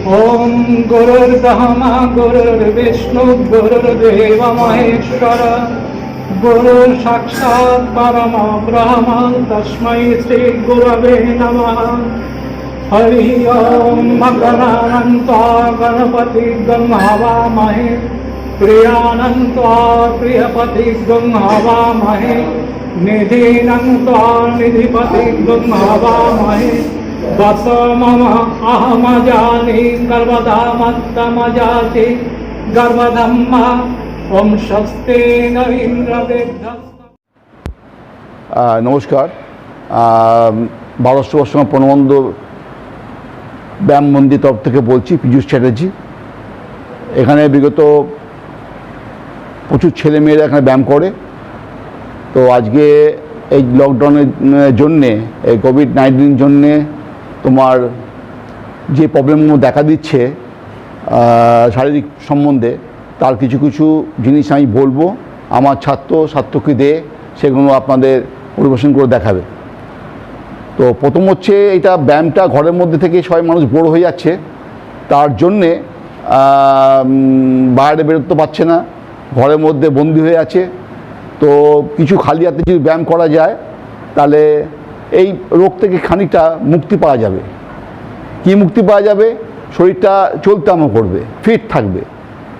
ओम गुरुर्ब्रह्मा गुरुर्विष्णु गुरुर्देव महेश्वर गुरु साक्षात् परम ब्रह्म तस्मै श्री गुरवे नमः। हरि ओम मकरानन्ता गणपति गंहवामहे प्रियानन्ता प्रियपति गंहवामहे निधिनन्ता निधिपति गंहवामहे बत मम अहमजानि गर्वदा मत्तमजाति गर्वधम्मा ओम स्वस्ति न इंद्रदेव। নমস্কার। ভারত সেবাশ্রম প্রণবন্ধ ব্যায়াম মন্দির তরফ থেকে বলছি, পীযূষ চ্যাটার্জি। এখানে বিগত প্রচুর ছেলেমেয়েরা এখানে ব্যায়াম করে। তো আজকে এই লকডাউনের জন্যে, এই কোভিড-19 জন্যে তোমার যে প্রবলেমগুলো দেখা দিচ্ছে শারীরিক সম্বন্ধে, তার কিছু কিছু জিনিস আমি বলবো। আমার ছাত্রছাত্রীদের সেগুলো আপনাদের পরিবেশন করে দেখাবে। তো প্রথম হচ্ছে, এটা ব্যায়ামটা ঘরের মধ্যে থেকে সবাই মানুষ বোর হয়ে যাচ্ছে, তার জন্যে বাইরে বেরোতে পারছে না, ঘরের মধ্যে বন্দি হয়ে আছে। তো কিছু খালি হাতে যদি ব্যায়াম করা যায় তাহলে এই রোগ থেকে খানিকটা মুক্তি পাওয়া যাবে। কি মুক্তি পাওয়া যাবে? শরীরটা চলতে আমো করবে, ফিট থাকবে।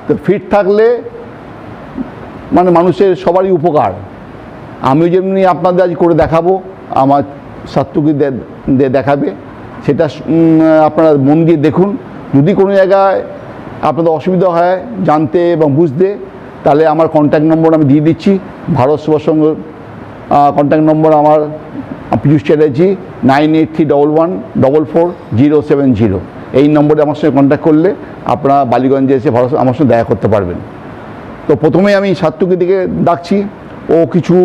তো ফিট থাকলে মানে মানুষের সবারই উপকার। আমি যেমনি আপনাদের আজ করে দেখাবো, আমার ছাত্রীদের দেখাবে, সেটা আপনারা মন দিয়ে দেখুন। যদি কোনো জায়গায় আপনাদের অসুবিধা হয় জানতে এবং বুঝতে, তাহলে আমার কন্ট্যাক্ট নম্বর আমি দিয়ে দিচ্ছি। ভারত সেবাশ্রম কন্ট্যাক্ট নম্বর আমার পীযূষ চ্যাটার্জি 9831144070। এই নম্বরে আমার সঙ্গে কন্ট্যাক্ট করলে আপনারা বালিগঞ্জে এসে ভারত আমার সঙ্গে দেখা করতে পারবেন। তো প্রথমে আমি ছাত্রকে দিকে ডাকছি, ও কিছু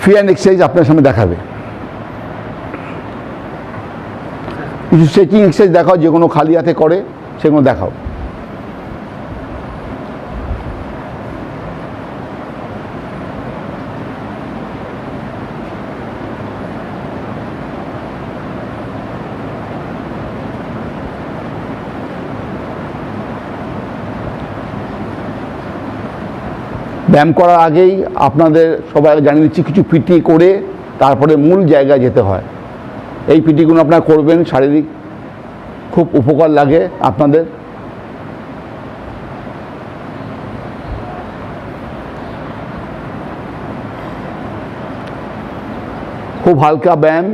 ফ্রি হ্যান্ড এক্সারসাইজ আপনার সামনে দেখাবে। কিছু স্ট্রেচিং এক্সারসাইজ দেখাও, যেগুলো খালি হাতে করে সেগুলো দেখাও। ব্যায়াম করার আগেই আপনাদের সবাই জানিয়ে দিচ্ছি, কিছু পিটি করে তারপরে মূল জায়গায় যেতে হয়। এই পিটিগুলো আপনারা করবেন, শারীরিক খুব উপকার লাগে আপনাদের। খুব হালকা ব্যায়াম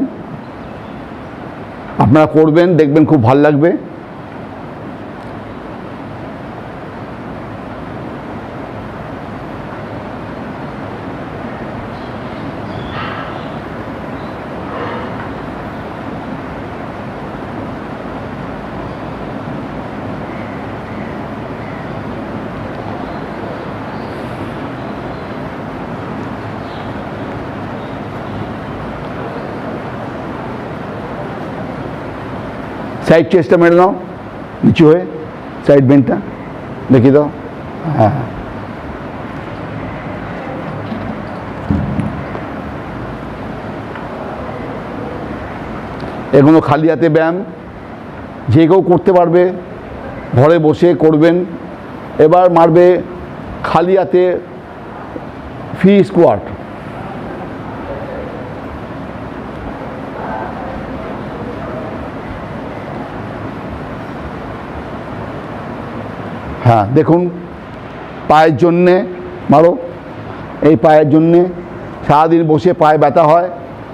আপনারা করবেন, দেখবেন খুব ভালো লাগবে। সাইড চেস্টটা মেরে নাও, নিচু হয়ে সাইড বেন্টটা দেখিয়ে দাও। হ্যাঁ, এগুলো খালি হাতে ব্যায়াম, যে কেউ করতে পারবে, ঘরে বসে করবেন। এবার মারবে খালি হাতে ফ্রি স্কোয়াট। হ্যাঁ, দেখুন পায়ের জন্যে মারো। এই পায়ের জন্যে সারাদিন বসে পায়ে ব্যথা হয়,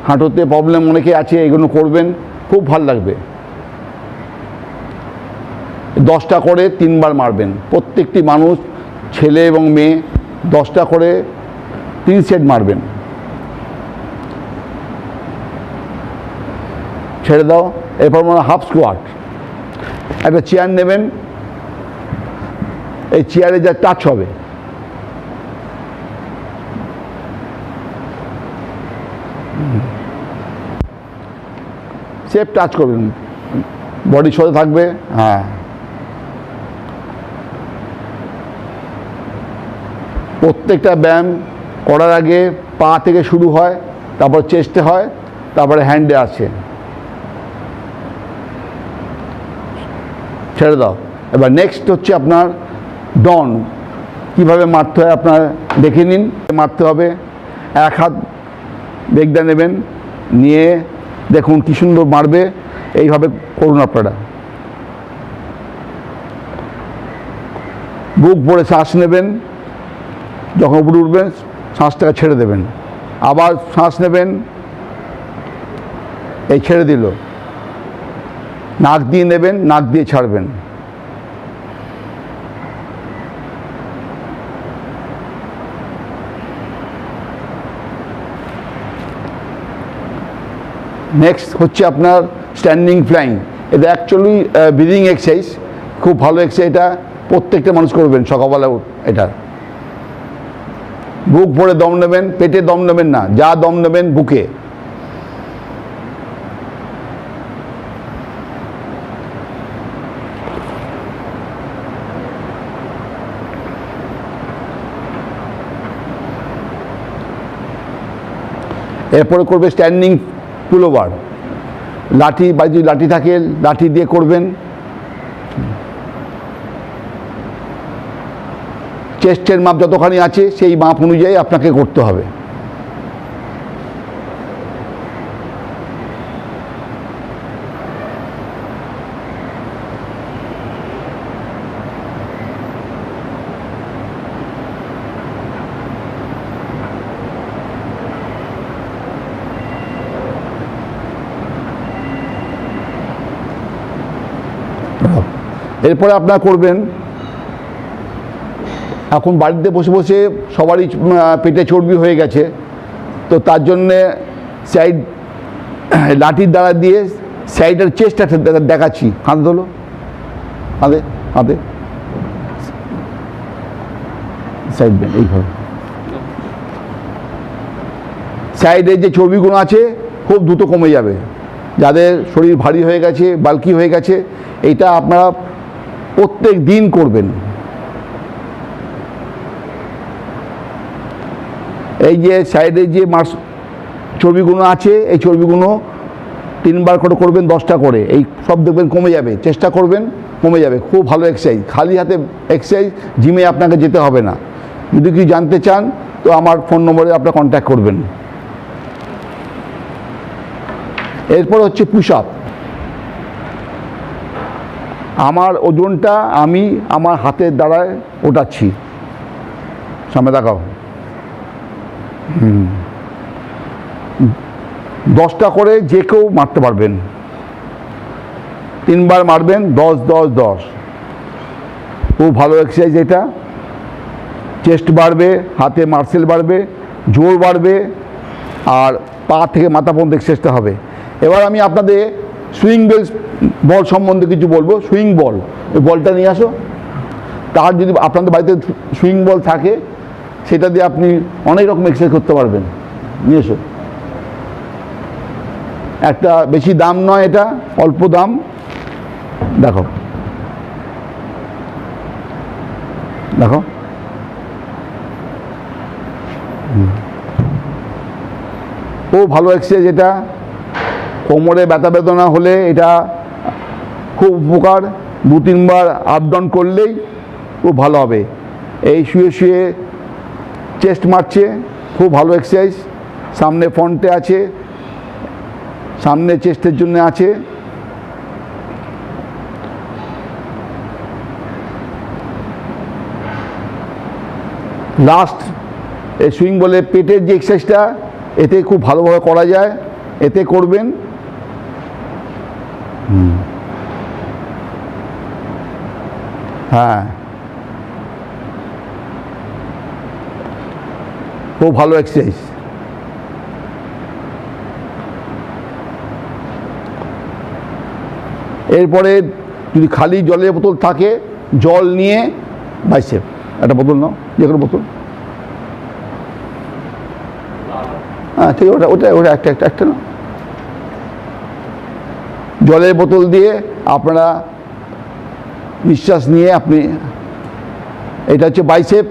হাঁটুতে প্রবলেম অনেকে আছে, এগুলো করবেন, খুব ভাল লাগবে। 10টা করে 3 বার মারবেন। প্রত্যেকটি মানুষ, ছেলে এবং মেয়ে, 10টা করে 3 সেট মারবেন। ছেড়ে দাও। এরপর মানে হাফ স্কোয়াট। একটা চেয়ার নেবেন, এই চেয়ারে যা টাচ হবে সেফ টাচ করবেন, বডি সোজা থাকবে। হ্যাঁ, প্রত্যেকটা ব্যায়াম করার আগে পা থেকে শুরু হয়, তারপর চেস্টে হয়, তারপরে হ্যান্ডে আছে। ছেড়ে দাও। এবার নেক্সট হচ্ছে আপনার ডন। কীভাবে মারতে হয় আপনার দেখে নিন। মারতে হবে, এক হাত বেগদা নেবেন, নিয়ে দেখুন কী সুন্দর মারবে। এইভাবে করুন আপনারা। বুক ভরে শ্বাস নেবেন, যখন উপরে উঠবেন শ্বাসটাকে ছেড়ে দেবেন, আবার শ্বাস নেবেন, এই ছেড়ে দিল, নাক দিয়ে নেবেন, নাক দিয়ে ছাড়বেন। নেক্সট হচ্ছে আপনার স্ট্যান্ডিং ফ্লাইং। এটা অ্যাকচুয়ালি ব্রিদিং এক্সারসাইজ, খুব ভালো এক্সারসাইজ। এটা প্রত্যেকটা মানুষ করবেন সকালবেলা। এটা বুক ভরে দম নেবেন, পেটে দম নেবেন না, যা দম নেবেন বুকে। এরপরে করবে স্ট্যান্ডিং পুলোভার। লাঠি বা যদি লাঠি থাকে লাঠি দিয়ে করবেন। চেস্টের মাপ যতখানি আছে সেই মাপ অনুযায়ী আপনাকে করতে হবে। এরপরে আপনারা করবেন, এখন বাড়িতে বসে বসে সবারই পেটে চর্বি হয়ে গেছে, তো তার জন্যে সাইড লাঠির দ্বারা দিয়ে সাইডের চেস্টটা দেখাচ্ছি। হাত ধরো, হাতে হাতে সাইড দেন, এইভাবে সাইডের যে চর্বিগুলো আছে খুব দ্রুত কমে যাবে। যাদের শরীর ভারী হয়ে গেছে, বাল্কি হয়ে গেছে, এইটা আপনারা প্রত্যেক দিন করবেন। এই যে সাইডে যে চর্বিগুলো আছে, এই চর্বিগুলো 3 বার করে করবেন, 10টা করে, এই সব দেখবেন কমে যাবে। চেষ্টা করবেন, কমে যাবে। খুব ভালো এক্সারসাইজ, খালি হাতে এক্সারসাইজ, জিমে আপনাকে যেতে হবে না। যদি কিছু জানতে চান তো আমার ফোন নম্বরে আপনারা কন্ট্যাক্ট করবেন। এরপর হচ্ছে পুশ আপ। আমার ওজনটা আমি আমার হাতের দ্বারায় ওঠাচ্ছি। সামনে দেখাও। 10টা করে যে কেউ মারতে পারবেন। 3 বার মারবেন, 10 10 10। খুব ভালো এক্সারসাইজ এটা। চেস্ট বাড়বে, হাতে মার্সেল বাড়বে, জোর বাড়বে, আর পা থেকে মাথা পর্যন্ত এক্সারসাইজটা হবে। এবার আমি আপনাদের সুইং বল সম্বন্ধে কিছু বলবো। সুইং বল, ওই বলটা নিয়ে আসো। তার যদি আপনাদের বাড়িতে সুইং বল থাকে, সেটা দিয়ে আপনি অনেক রকম এক্সারসাইজ করতে পারবেন। নিয়ে এসো। একটা বেশি দাম নয়, এটা অল্প দাম। দেখো দেখো, খুব ভালো এক্সারসাইজ এটা। কোমরে ব্যথা বেদনা হলে এটা খুব উপকার। 2-3 বার আপ ডাউন করলেই খুব ভালো হবে। এই শুয়ে শুয়ে চেস্ট মারছে, খুব ভালো এক্সারসাইজ। সামনে ফ্রন্টে আছে, সামনে চেস্টের জন্য আছে। লাস্ট এই সুইং বলে পেটের যে এক্সারসাইজটা, এতে খুব ভালোভাবে করা যায়, এতে করবেন। হ্যাঁ, খুব ভালো এক্সারসাইজ। এরপরে যদি খালি জলের বোতল থাকে, জল নিয়ে বাইসেপ, একটা বোতল নাও, যে কোনো বোতল। হ্যাঁ ঠিক, ওটা ওটা ওটা একটা একটা একটা নাও। জলের বোতল দিয়ে আপনারা নিঃশ্বাস নিয়ে আপনি, এটা হচ্ছে বাইসেপ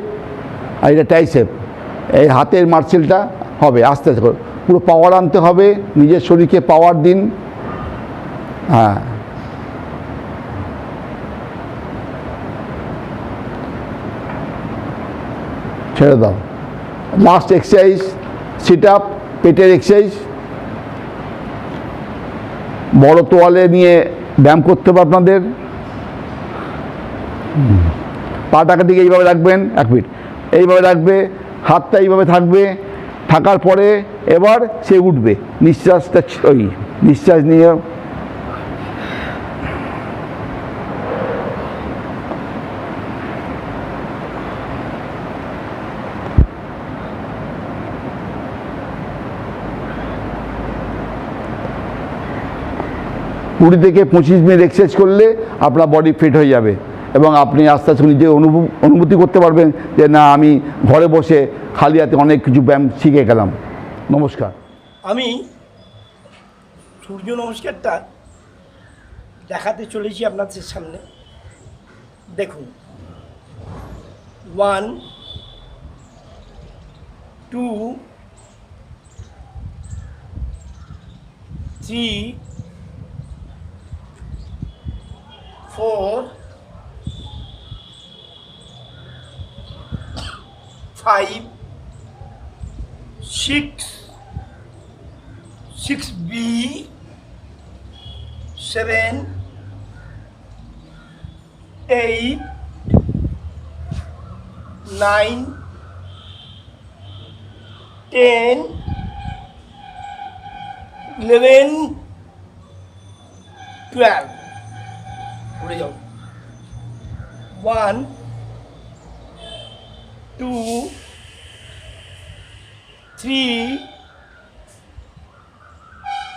আর এটা ট্রাইসেপ। এই হাতের মার্সেলটা হবে আস্তে আস্তে করে, পুরো পাওয়ার আনতে হবে, নিজের শরীরকে পাওয়ার দিন। হ্যাঁ, ছেড়ে দাও। লাস্ট এক্সারসাইজ সিট আপ, পেটের এক্সারসাইজ। বড় তোয়ালে নিয়ে ব্যায়াম করতে হবে আপনাদের। পাটাকে দিকে এইভাবে রাখবেন, 1 মিনিট এইভাবে রাখবে, হাতটা এইভাবে থাকবে, থাকার পরে এবার সে উঠবে, নিঃশ্বাসটা ওই নিঃশ্বাস নিয়ে কুড়ি থেকে 25 মিনিট এক্সারসাইজ করলে আপনার বডি ফিট হয়ে যাবে এবং আপনি আস্তে আস্তে নিজে অনুভূতি করতে পারবেন যে না, আমি ঘরে বসে খালি হাতে অনেক কিছু ব্যায়াম শিখে গেলাম। নমস্কার। আমি সূর্য নমস্কারটা দেখাতে চলেছি আপনাদের সামনে। দেখুন, 1 2 3 4 5 6 6B 7 8 9 10 11 12 উড়ে যাও। 1 2 3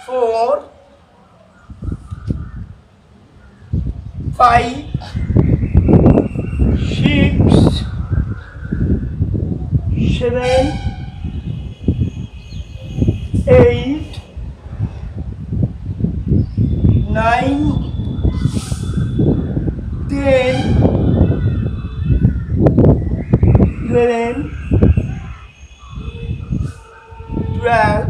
4 5 6 7 8 9 10 11 12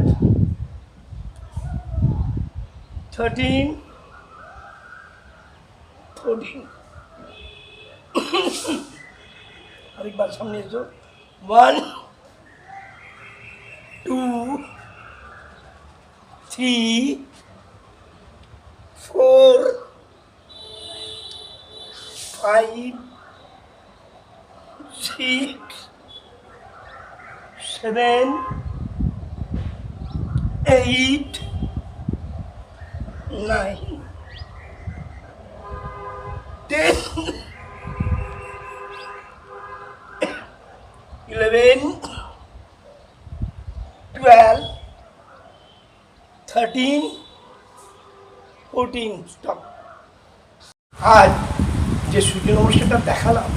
13 14 আরেকবার সামনে এসো। 1 2 3 4 5 6 7 8 9 10 11 12 13 14 স্টপ। আজ যে সূর্য নমস্কারটা দেখালাম,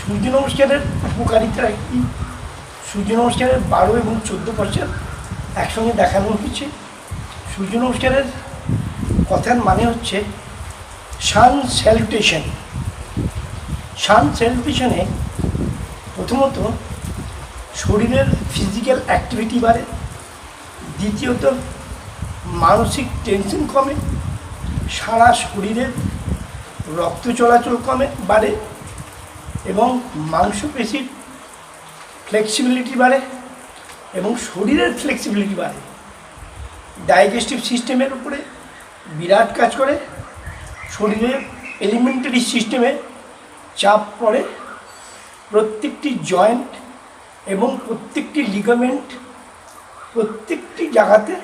সূর্য নমস্কারের উপকারিতা কি, সূর্য নমস্কারের 12 এবং 14% একসঙ্গে দেখানো হচ্ছে। সূর্য নমস্কারের কথার মানে হচ্ছে সান স্যালুটেশন। সান স্যালুটেশনে প্রথমত শরীরের ফিজিক্যাল অ্যাক্টিভিটি বাড়ে, দ্বিতীয়ত মানসিক টেনশন কমে, সারা শরীরের রক্ত চলাচল বাড়ে এবং মাংসপেশির ফ্লেক্সিবিলিটি বাড়ে এবং শরীরের ফ্লেক্সিবিলিটি বাড়ে। ডাইজেস্টিভ সিস্টেমের উপরে বিরাট কাজ করে, শরীরের এলিমেন্টারি সিস্টেমে চাপ পড়ে, প্রত্যেকটি জয়েন্ট এবং প্রত্যেকটি লিগামেন্ট প্রত্যেকটি জায়গাতে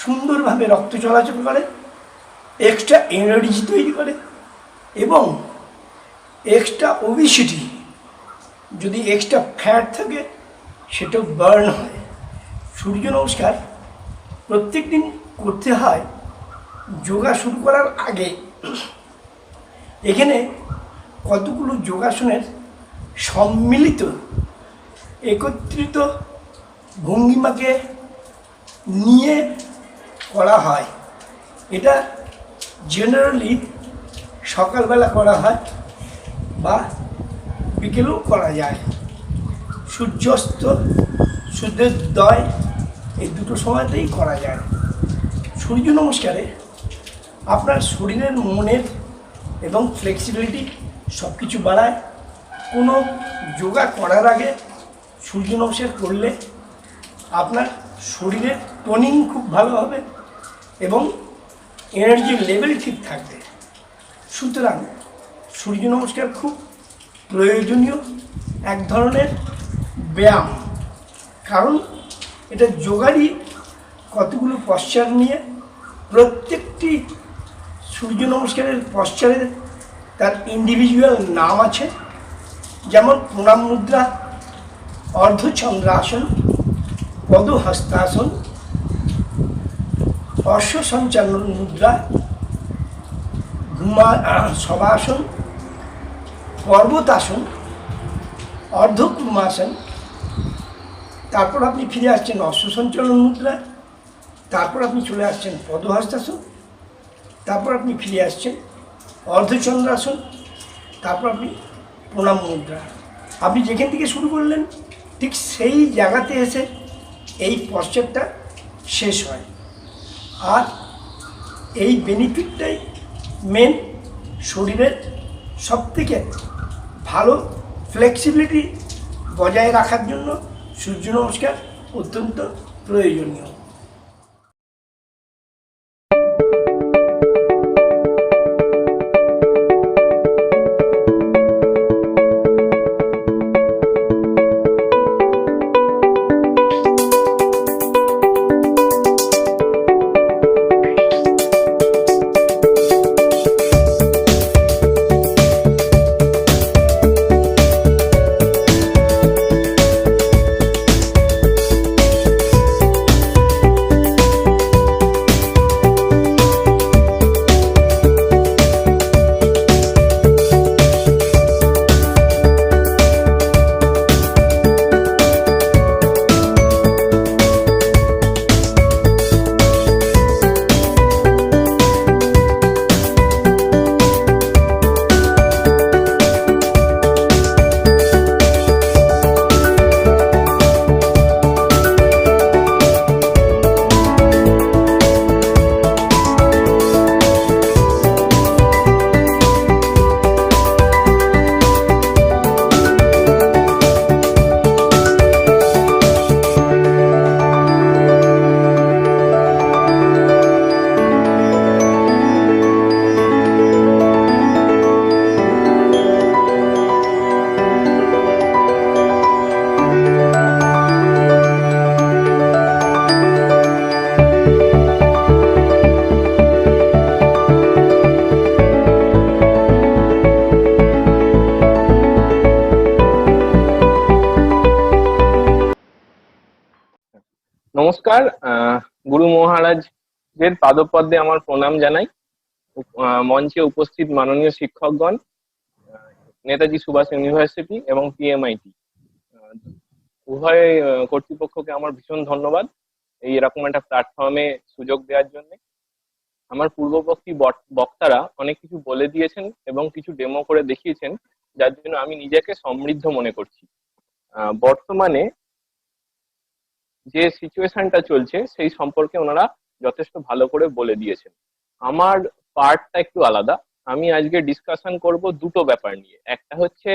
সুন্দরভাবে রক্ত চলাচল করে, এক্সট্রা এনার্জি তৈরি করে এবং এক্সট্রা ওবেসিটি, যদি এক্সট্রা ফ্যাট থাকে সেটাও বার্ন হয়। সূর্য নমস্কার প্রত্যেক দিন করতে হয় যোগা শুরু করার আগে। এখানে কতগুলো যোগাসনের সম্মিলিত একত্রিত ভঙ্গিমাকে নিয়ে করা হয়। এটা জেনারেলি সকালবেলা করা হয় বা বিকেলেও করা যায়। সূর্যাস্ত, সূর্যোদয় এই দুটো সময়তেই করা যায়। সূর্য নমস্কারে আপনার শরীরের, মনের এবং ফ্লেক্সিবিলিটি সব কিছু বাড়ায়। কোনো যোগা করার আগে সূর্য নমস্কার করলে আপনার শরীরের টোনিং খুব ভালো হবে এবং এনার্জির লেভেল ঠিক থাকবে। সুতরাং সূর্য নমস্কার খুব প্রয়োজনীয় এক ধরনের ব্যায়াম, কারণ এটা যোগারই কতগুলো পশ্চার নিয়ে প্রত্যেকটি সূর্য নমস্কারের পশ্চারে তার ইন্ডিভিজুয়াল নাম আছে। যেমন প্রণাম মুদ্রা, অর্ধচন্দ্রাসন, পদহস্তাসন, অশ্ব সঞ্চালন মুদ্রা, শবাসন, পর্বতাসন, অর্ধকুর্মাসন। তারপর আপনি ফিরে আসছেন অশ্ব সঞ্চালন মুদ্রা, তারপর আপনি চলে আসছেন পদহস্তাসন, তারপর আপনি ফিরে আসছেন অর্ধচন্দ্রাসন, তারপর আপনি প্রণাম মুদ্রা। আপনি যেখান থেকে শুরু করলেন ঠিক সেই জায়গাতে এসে এই পশ্চাৎটা শেষ হয়। আর এই বেনিফিটটাই মেন শরীরের সবথেকে ভালো ফ্লেক্সিবিলিটি বজায় রাখার জন্য সূর্য নমস্কার অত্যন্ত প্রয়োজনীয়। নমস্কার। গুরু মহারাজের পাদপদ্মে আমার প্রণাম জানাই। মঞ্চে উপস্থিত মাননীয় শিক্ষকগণ, নেতাজি সুভাষ ইউনিভার্সিটি এবং পিএমআইটি উভয় কর্তৃপক্ষকে আমার ভীষণ ধন্যবাদ এই এরকম একটা প্ল্যাটফর্মে সুযোগ দেওয়ার জন্য। আমার পূর্ববর্তী বক্তারা অনেক কিছু বলে দিয়েছেন এবং কিছু ডেমো করে দেখিয়েছেন, যার জন্য আমি নিজেকে সমৃদ্ধ মনে করছি। বর্তমানে যে সিচুয়েশনটা চলছে সেই সম্পর্কে ওনারা যথেষ্ট ভালো করে বলে দিয়েছেন। আমার পার্টটা একটু আলাদা। আমি আজকে ডিসকাশন করব দুটো ব্যাপার নিয়ে। একটা হচ্ছে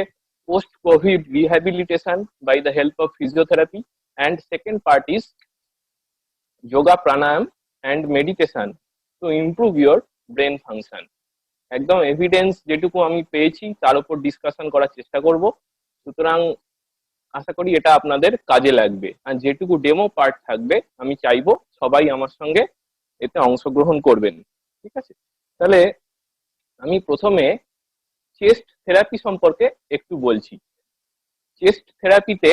post covid rehabilitation by the help of physiotherapy, and second part is yoga pranayama and meditation to improve your brain function. একদম এভিডেন্স যেটুকু আমি পেয়েছি তার উপর ডিসকাশন করার চেষ্টা করব। সুতরাং আশা করি এটা আপনাদের কাজে লাগবে। আর যেটুকু ডেমো পার্ট থাকবে আমি চাইবো সবাই আমার সঙ্গে এতে অংশগ্রহণ করবেন। ঠিক আছে, তাহলে আমি প্রথমে চেস্ট থেরাপি সম্পর্কে একটু বলছি। চেস্ট থেরাপিতে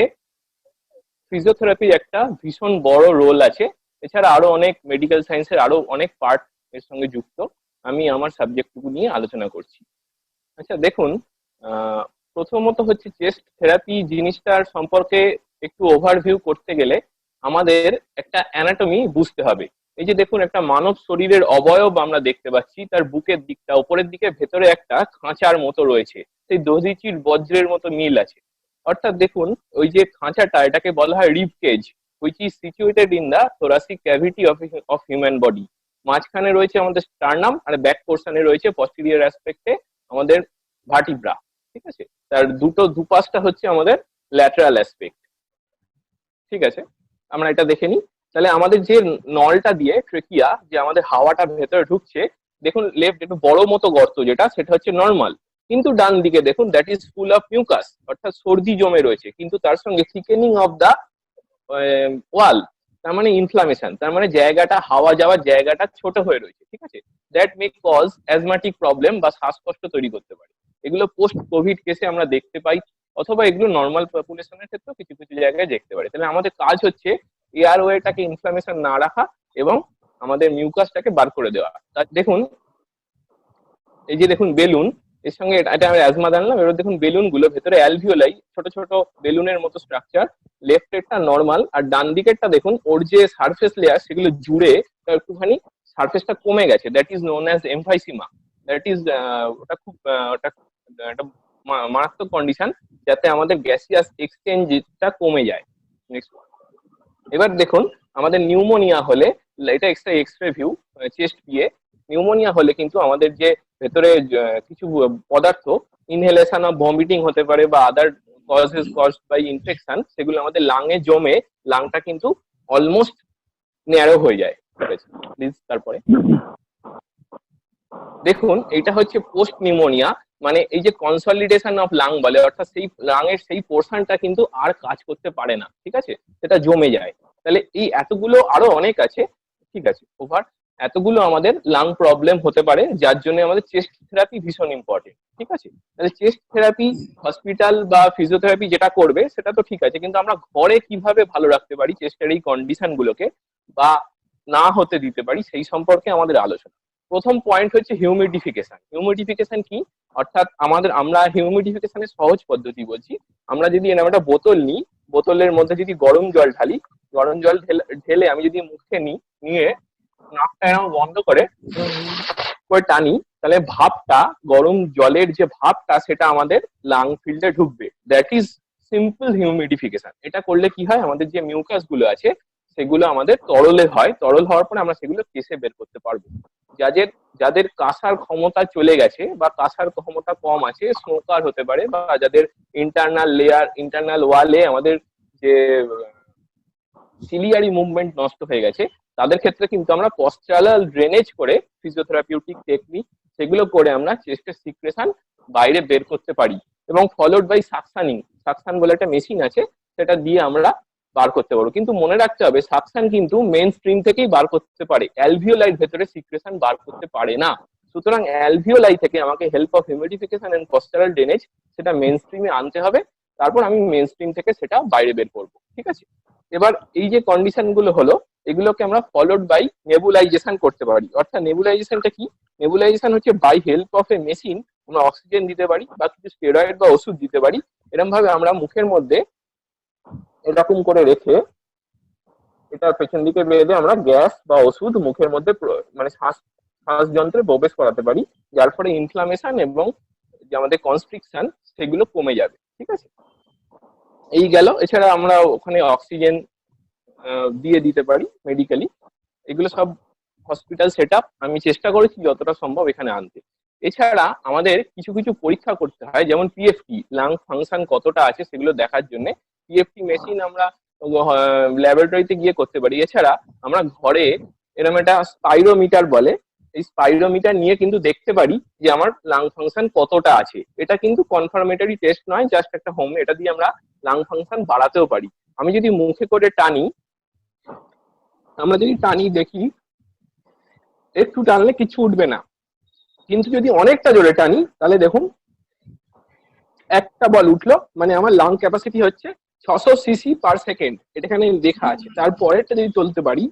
ফিজিওথেরাপির একটা ভীষণ বড় রোল আছে। এছাড়া আরো অনেক মেডিকেল সায়েন্সের আরো অনেক পার্ট এর সঙ্গে যুক্ত। আমি আমার সাবজেক্টটুকু নিয়ে আলোচনা করছি। আচ্ছা দেখুন, প্রথমত হচ্ছে চেস্ট থেরাপি জিনিসটার সম্পর্কে একটু ওভারভিউ করতে গেলে আমাদের একটা অ্যানাটমি বুঝতে হবে। এই যে দেখুন, একটা মানব শরীরের অবয়ব আমরা দেখতে পাচ্ছি, তার বুকের দিকটা উপরের দিকে ভেতরে একটা খাঁচার মতো রয়েছে, সেই দধিচির বজ্রের মতো মিল আছে। অর্থাৎ দেখুন, ওই যে খাঁচাটা, এটাকে বলা হয় rib cage, which is situated in the thoracic cavity of human body. মাঝখানে রয়েছে আমাদের স্টার্নাম আর ব্যাক পোর্শনে রয়েছে পস্টেরিয়র অ্যাসপেক্টে আমাদের ভার্টিব্রা। ঠিক আছে। তার দুপাশটা হচ্ছে আমাদের ল্যাটারাল অ্যাসপেক্ট, ঠিক আছে। আমরা এটা দেখে নিই। তাহলে আমাদের যে নলটা দিয়ে ট্রেকিয়া, যে আমাদের হাওয়াটা ভেতরে ঢুকছে, দেখুন লেফট একটু বড় মতো গর্ত যেটা, সেটা হচ্ছে নর্মাল। কিন্তু ডান দিকে দেখুন that is full of mucus, অর্থাৎ সর্দি জমে রয়েছে, কিন্তু তার সঙ্গে থিকেনিং অফ দা ওয়াল, তার মানে ইনফ্লামেশন, তার মানে জায়গাটা, হাওয়া যাওয়ার জায়গাটা ছোট হয়ে রয়েছে, ঠিক আছে। That may cause asthmatic problem বা শ্বাসকষ্ট তৈরি করতে পারে। এগুলো পোস্ট কোভিড কেসে আমরা দেখতে পাই, অথবা এগুলো নর্মাল পপুলেশনের ক্ষেত্রেও কিছু কিছু জায়গায় দেখতে পারি। তাহলে আমাদের কাজ হচ্ছে এয়ারওয়েটাকে ইনফ্লামেশন না রাখা এবং আমাদের মিউকাসটাকে বার করে দেওয়া। দেখুন এই যে দেখুন বেলুন, এর সঙ্গে এটা আমি অ্যাজমা জানলাম, এবার দেখুন বেলুন গুলো ভেতরে অ্যালভিওলাই, ছোট ছোট বেলুনের মতো স্ট্রাকচার। লেফট এরটা নর্মাল, আর ডান দিকেরটা দেখুন ওর যে সারফেস লেয়ার সেগুলো জুড়ে একটুখানি সারফেসটা কমে গেছে, that is known as emphysema. That is ওটা খুব ওটা একটা মারাত্মক কন্ডিশন, যাতে আমাদের গ্যাসিয়াস এক্সচেঞ্জটা কমে যায়। নেক্সট, এবার দেখুন আমাদের নিউমোনিয়া হলে, এটা এক্সরে ভিউ চেস্ট দিয়ে, নিউমোনিয়া হলে কিন্তু আমাদের যে ভেতরে কিছু পদার্থ, ইনহেলেশন অফ ভমিটিং হতে পারে বা আদার কজেস কজড বাই ইনফেকশন, সেগুলো আমাদের লাংয়ে জমে লাংটা কিন্তু অলমোস্ট ন্যারো হয়ে যায়। ঠিক আছে, প্লিজ। তারপরে দেখুন এটা হচ্ছে পোস্ট নিউমোনিয়া, মানে এই যে কনসলিডেশন অফ লাং বলে, অর্থাৎ সেই লাংয়ের সেই পোর্শনটা কিন্তু আর কাজ করতে পারে না, ঠিক আছে, সেটা জমে যায়। তাহলে এই এতগুলো আরো অনেক আছে, ঠিক আছে, ওভার এতগুলো আমাদের লাং প্রবলেম হতে পারে, যার জন্য আমাদের চেস্ট থেরাপি ভীষণ ইম্পর্টেন্ট, ঠিক আছে। তাহলে চেস্ট থেরাপি হসপিটাল বা ফিজিওথেরাপি যেটা করবে সেটা তো ঠিক আছে, কিন্তু আমরা ঘরে কিভাবে ভালো রাখতে পারি চেস্টের এই কন্ডিশন গুলোকে বা না হতে দিতে পারি, সেই সম্পর্কে আমাদের আলোচনা। প্রথম পয়েন্ট হচ্ছে হিউমিডিফিকেশন। হিউমিডিফিকেশন কি? অর্থাৎ আমরা হিউমিডিফিকেশনের সহজ পদ্ধতি বলছি। আমরা যদি এরকম একটা বোতল নিই, বোতলের মধ্যে যদি গরম জল ঢালি, গরম জল ঢেলে আমি যদি মুখে নিয়ে নাকটা এরকম বন্ধ করে টানি, তাহলে ভাবটা, গরম জলের যে ভাবটা, সেটা আমাদের লাং ফিল্ডে ঢুকবে। That is simple humidification. এটা করলে কি হয়, আমাদের যে মিউকাস গুলো আছে সেগুলো আমাদের তরলে হয়, তরল হওয়ার পরে আমরা সেগুলো কেসে বের করতে পারবো। যাদের কাশার ক্ষমতা চলে গেছে বা কাশার ক্ষমতা কম আছে, স্মোকার হতে পারে, বা যাদের ইন্টারনাল ওয়ালে আমাদের যে সিলিয়ারি মুভমেন্ট নষ্ট হয়ে গেছে, তাদের ক্ষেত্রে কিন্তু আমরা পশ্চারাল ড্রেনেজ করে ফিজিওথেরাপিউটিক টেকনিক সেগুলো করে আমরা চেস্টের সিক্রেশন বাইরে বের করতে পারি, এবং ফলোড বাই সাকশন বলে একটা মেশিন আছে, সেটা দিয়ে আমরা বার করতে পারবো। কিন্তু মনে রাখতে হবে সাকশন কিন্তু মেইন স্ট্রিম থেকেই বার করতে পারে, অ্যালভিওলাই ভেতরে সিক্রেশন বার করতে পারে না। সুতরাং অ্যালভিওলাই থেকে আমাকে help of humidification and postural drainage সেটা মেইন স্ট্রিমে আনতে হবে, তারপর আমি মেইন স্ট্রিম থেকে সেটা বাইরে বের করবো, ঠিক আছে। এবার এই যে কন্ডিশন গুলো হলো, এগুলোকে আমরা ফলোড বাই নেবুলাইজেশন করতে পারি। অর্থাৎ নেবুলাইজেশনটা কি? নেবুলাইজেশন হচ্ছে by help of a machine আমরা অক্সিজেন দিতে পারি বা কিছু স্টেরয়েড বা ওষুধ দিতে পারি। এরকম ভাবে আমরা মুখের মধ্যে এরকম করে রেখে এটা পেছন দিকে বেঁধে আমরা গ্যাস বা ওষুধ মুখের মধ্যে মানে শ্বাস যন্ত্রে প্রবেশ করাতে পারি, যার ফলে ইনফ্লামেশন এবং যে আমাদের কনস্ট্রিকশন সেগুলো কমে যাবে, ঠিক আছে। এই গেল। এছাড়া আমরা ওখানে অক্সিজেন দিয়ে দিতে পারি মেডিকেলি। এগুলো সব হসপিটাল সেট আপ আমি চেষ্টা করেছি যতটা সম্ভব এখানে আনতে। এছাড়া আমাদের কিছু কিছু পরীক্ষা করতে হয়, যেমন পিএফটি, লাং ফাংশন কতটা আছে সেগুলো দেখার জন্য পিএফটি মেশিন আমরা ল্যাবরেটরিতে গিয়ে করতে পারি। এছাড়া আমরা ঘরে এরকম একটা স্পাইরোমিটার বলে, এই স্পাইরোমিটার নিয়ে কিন্তু দেখতে পারি যে আমার লাং ফাংশন কতটা আছে। এটা কিন্তু কনফার্মেটরি টেস্ট নয়, জাস্ট একটা হোম, এটা দিয়ে আমরা লাং ফাংশন বাড়াতেও পারি। আমি যদি মুখে করে টানি, আমরা যদি টানি দেখি একটু টানলে কিছু উঠবে না, কিন্তু যদি অনেকটা জোরে টানি তাহলে দেখুন একটা বল উঠলো, মানে আমার লাং ক্যাপাসিটি হচ্ছে 600 সিসি পার সেকেন্ড, এটা এখানে লেখা আছে। তারপরেরটা যদি তুলতে পারি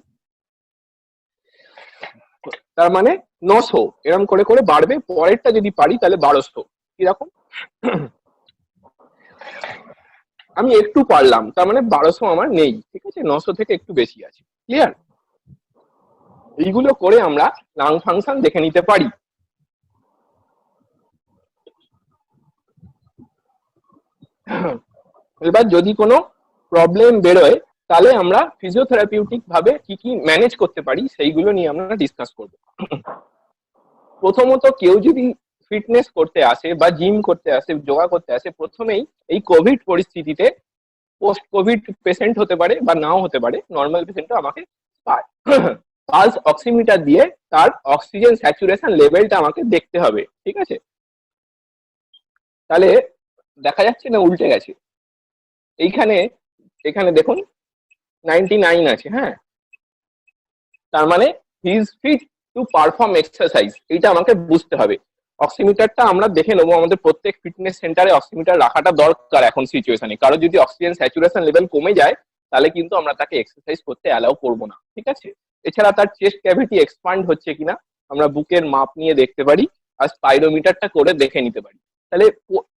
তার মানে 900, এরকম করে করে বাড়বে। পরেরটা যদি পারি তাহলে 1200। কিরকম? আমি একটু পারলাম, তার মানে 1200 আমার নেই, ঠিক আছে, 900 থেকে একটু বেশি আছে। ক্লিয়ার? এইগুলো করে আমরা লাং ফাংশন দেখে নিতে পারি। এবার যদি কোনো প্রবলেম বেরোয় তাহলে আমরা ফিজিওথেরাপিউটিক ভাবে কি কি ম্যানেজ করতে পারি সেইগুলো নিয়ে আমরা ডিসকাস করব। প্রথমত, কেউ যদি ফিটনেস করতে আসে বা জিম করতে আসে, যোগা করতে আসে, প্রথমেই এই কোভিড পরিস্থিতিতে পোস্ট কোভিড পেশেন্ট হতে পারে বা নাও হতে পারে, নর্মাল পেশেন্টও আমাকে পালস অক্সিমিটার দিয়ে তার অক্সিজেন স্যাচুরেশন লেভেলটা আমাকে দেখতে হবে, ঠিক আছে? তাহলে দেখা যাচ্ছে না উল্টে গেছে, এইখানে এখানে দেখুন 99 আছে, হ্যাঁ, তার মানে he is fit to perform exercise, এইটা আমাকে বুঝতে হবে। অক্সিমিটারটা আমরা দেখে নেবো, আমাদের প্রত্যেক ফিটনেস সেন্টারে অক্সিমিটার রাখাটা দরকার এখন সিচুয়েশনে, কারো যদি অক্সিজেন স্যাচুরেশন লেভেল কমে যায় তাহলে কিন্তু আমরা তাকে এক্সারসাইজ করতে অ্যালাউ করবো না, ঠিক আছে? এছাড়া তার চেস্ট ক্যাভিটি এক্সপান্ড হচ্ছে কিনা আমরা বুকের মাপ নিয়ে দেখতে পারি, আর স্পাইরোমিটারটা করে দেখে নিতে পারি। তাহলে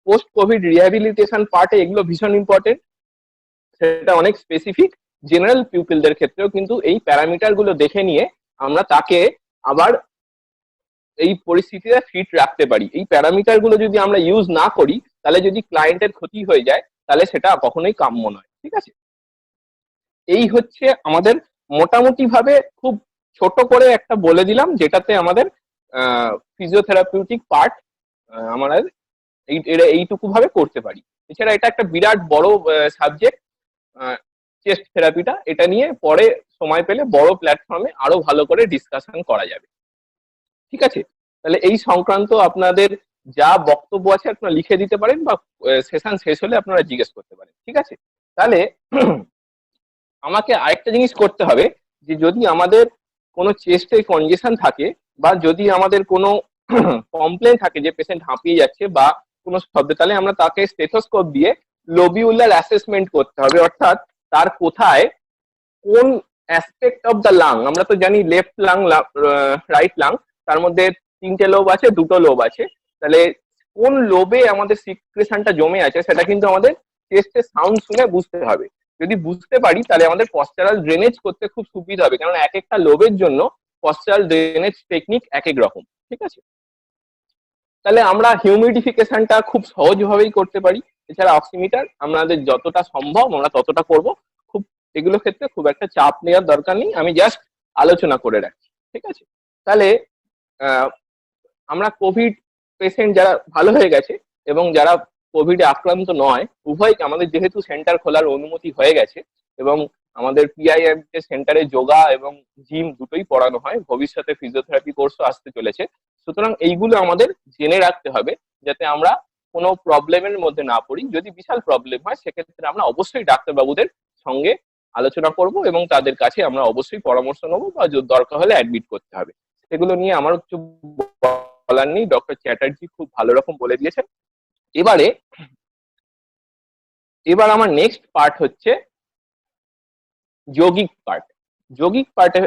পোস্ট কোভিড রিহ্যাবিলিটেশন পার্টে এগুলো ভীষণ ইম্পর্টেন্ট, সেটা অনেক স্পেসিফিক। জেনারেল পিউপিলদের ক্ষেত্রেও কিন্তু এই প্যারামিটার গুলো দেখে নিয়ে আমরা তাকে আবার এই পরিস্থিতিতে ফিট রাখতে পারি। এই প্যারামিটার গুলো যদি আমরা ইউজ না করি তাহলে যদি ক্লায়েন্টের ক্ষতি হয়ে যায় তাহলে সেটা কখনোই কাম্য নয়, ঠিক আছে? এই হচ্ছে আমাদের মোটামুটি ভাবে খুব ছোট করে একটা বলে দিলাম, যেটাতে আমাদের ফিজিওথেরাপিউটিক পার্ট আমরা এইটুকু ভাবে করতে পারি। এছাড়া এটা একটা বিরাট বড় সাবজেক্ট, চেস্ট থেরাপিটা, এটা নিয়ে পরে সময় পেলে বড় প্ল্যাটফর্মে আরো ভালো করে ডিসকাশন করা যাবে, ঠিক আছে? তাহলে এই সংক্রান্ত আপনাদের যা বক্তব্য আছে আপনারা লিখে দিতে পারেন, বা সেশন শেষ হলে আপনারা জিজ্ঞেস করতে পারেন, ঠিক আছে? তাহলে আমাকে আরেকটা জিনিস করতে হবে, যে যদি আমাদের কোনো চেস্টে কনজেশন থাকে বা যদি আমাদের কোনো কমপ্লেন থাকে যে পেশেন্ট হাঁপিয়ে যাচ্ছে বা কোনো শব্দ, তাহলে আমরা তাকে স্টেথোস্কোপ দিয়ে লোবিউলার অ্যাসেসমেন্ট করতে হবে, অর্থাৎ তার কোথায় কোন অ্যাসপেক্ট অফ দ্য লাং, আমরা তো জানি লেফট লাং রাইট লাং, তার মধ্যে 3টে লোব আছে, 2টো লোব আছে, তাহলে কোন লোবে আমাদের সিক্রেশনটা জমে আছে সেটা কিন্তু আমাদের চেস্টের সাউন্ড শুনে বুঝতে হবে। যদি বুঝতে পারি তাহলে আমাদের পশ্চারাল ড্রেনেজ করতে খুব সুবিধা হবে, কারণ এক একটা লোবের জন্য পশ্চারাল ড্রেনেজ টেকনিক এক এক রকম, ঠিক আছে? তাহলে আমরা হিউমিডিফিকেশনটা খুব সহজভাবেই করতে পারি। এছাড়া অক্সিমিটার আমাদের যতটা সম্ভব আমরা ততটা করব, খুব এগুলোর ক্ষেত্রে খুব একটা চাপ নেওয়ার দরকার নেই, আমি জাস্ট আলোচনা করে রাখছি, ঠিক আছে? তাহলে আমরা কোভিড পেশেন্ট যারা ভালো হয়ে গেছে এবং যারা কোভিডে আক্রান্ত নয়, উভয়কে আমাদের যেহেতু সেন্টার খোলার অনুমতি হয়ে গেছে এবং আমাদের পিআইএম সেন্টারে যোগা এবং জিম দুটোই পড়ানো হয়, ভবিষ্যতে ফিজিওথেরাপি কোর্সও আসতে চলেছে, সুতরাং এইগুলো আমাদের জেনে রাখতে হবে যাতে আমরা কোনো প্রবলেমের মধ্যে না পড়ি। যদি বিশাল প্রবলেম হয় সেক্ষেত্রে আমরা অবশ্যই ডাক্তারবাবুদের সঙ্গে আলোচনা করব এবং তাদের কাছে আমরা অবশ্যই পরামর্শ নেবো, বা দরকার হলে অ্যাডমিট করতে হবে। সেগুলো নিয়ে আমার কিছু বলার নেই, ডক্টর চ্যাটার্জি খুব ভালো রকম বলে দিয়েছেন। এবার আমার নেক্সট পার্ট হচ্ছে যৌগিক পার্ট। যৌগিক পার্টে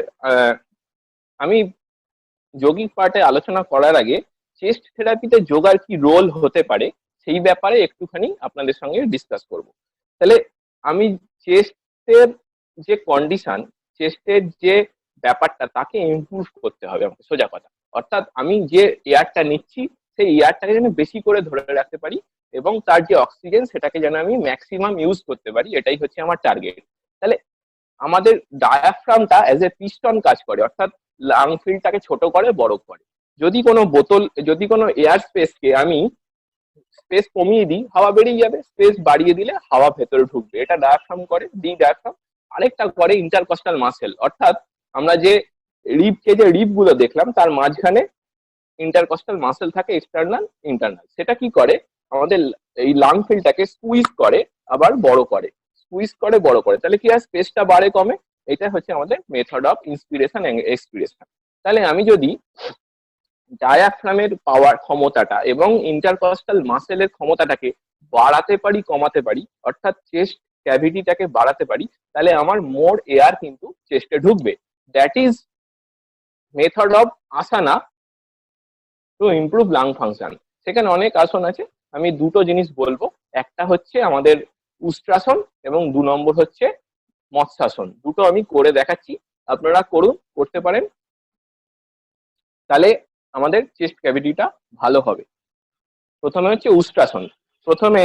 আমি যৌগিক পার্টে আলোচনা করার আগে চেস্ট থেরাপিতে যোগার কি রোল হতে পারে সেই ব্যাপারে একটুখানি আপনাদের সঙ্গে ডিসকাস করব। তাহলে আমি চেস্টের যে কন্ডিশন, চেস্টের যে ব্যাপারটা, তাকে ইমপ্রুভ করতে হবে আমাকে, সোজা কথা। অর্থাৎ আমি যে এয়ারটা নিচ্ছি সেই এয়ারটাকে যেন বেশি করে ধরে রাখতে পারি এবং তার যে অক্সিজেন সেটাকে যেন আমি ম্যাক্সিমাম ইউজ করতে পারি, এটাই হচ্ছে আমার টার্গেট। তাহলে আমাদের ডায়াফ্রামটা অ্যাজ এ পিস্টন কাজ করে, অর্থাৎ লাং ফিল্ডটাকে ছোট করে বড় করে। যদি কোনো এয়ার স্পেসকে আমি স্পেস কমিয়ে দিই হাওয়া বেরিয়ে যাবে, স্পেস বাড়িয়ে দিলে হাওয়া ভেতরে ঢুকবে, এটা ডায়াফ্রাম করে, ডি ডায়াফ্রাম। আরেকটা করে ইন্টারকস্টাল মাসেল, অর্থাৎ আমরা যে রিব গুলো দেখলাম তার মাঝখানে ইন্টারকস্টাল মাসেল থাকে, এক্সটার্নাল ইন্টারনাল। সেটা কি করে আমাদের এই লাং ফিল্ডটাকে স্কুইজ করে আবার বড় করে, স্কুইজ করে বড় করে, তাহলে কি হয় স্পেসটা বাড়ে কমে। এটা হচ্ছে আমাদের method of inspiration and expiration. তাহলে আমি যদি ডায়াফ্রামের পাওয়ার ক্ষমতাটা এবং ইন্টারকস্টাল মাসেলের ক্ষমতাটাকে বাড়াতে পারি কমাতে পারি, অর্থাৎ চেস্ট ক্যাভিটিটাকে বাড়াতে পারি, তাহলে আমার মোর এয়ার কিন্তু চেস্টে ঢুকবে। That is method of asana to improve lung function. সেখানে অনেক আসন আছে, আমি দুটো জিনিস বলবো, একটা হচ্ছে আমাদের উষ্ট্রাসন এবং 2 নম্বর হচ্ছে মৎস্যাসন। দুটো আমি করে দেখাচ্ছি, আপনারা করতে পারেন, তাহলে আমাদের চেস্ট ক্যাভিটিটা ভালো হবে। প্রথমে হচ্ছে উষ্ট্রাসন। প্রথমে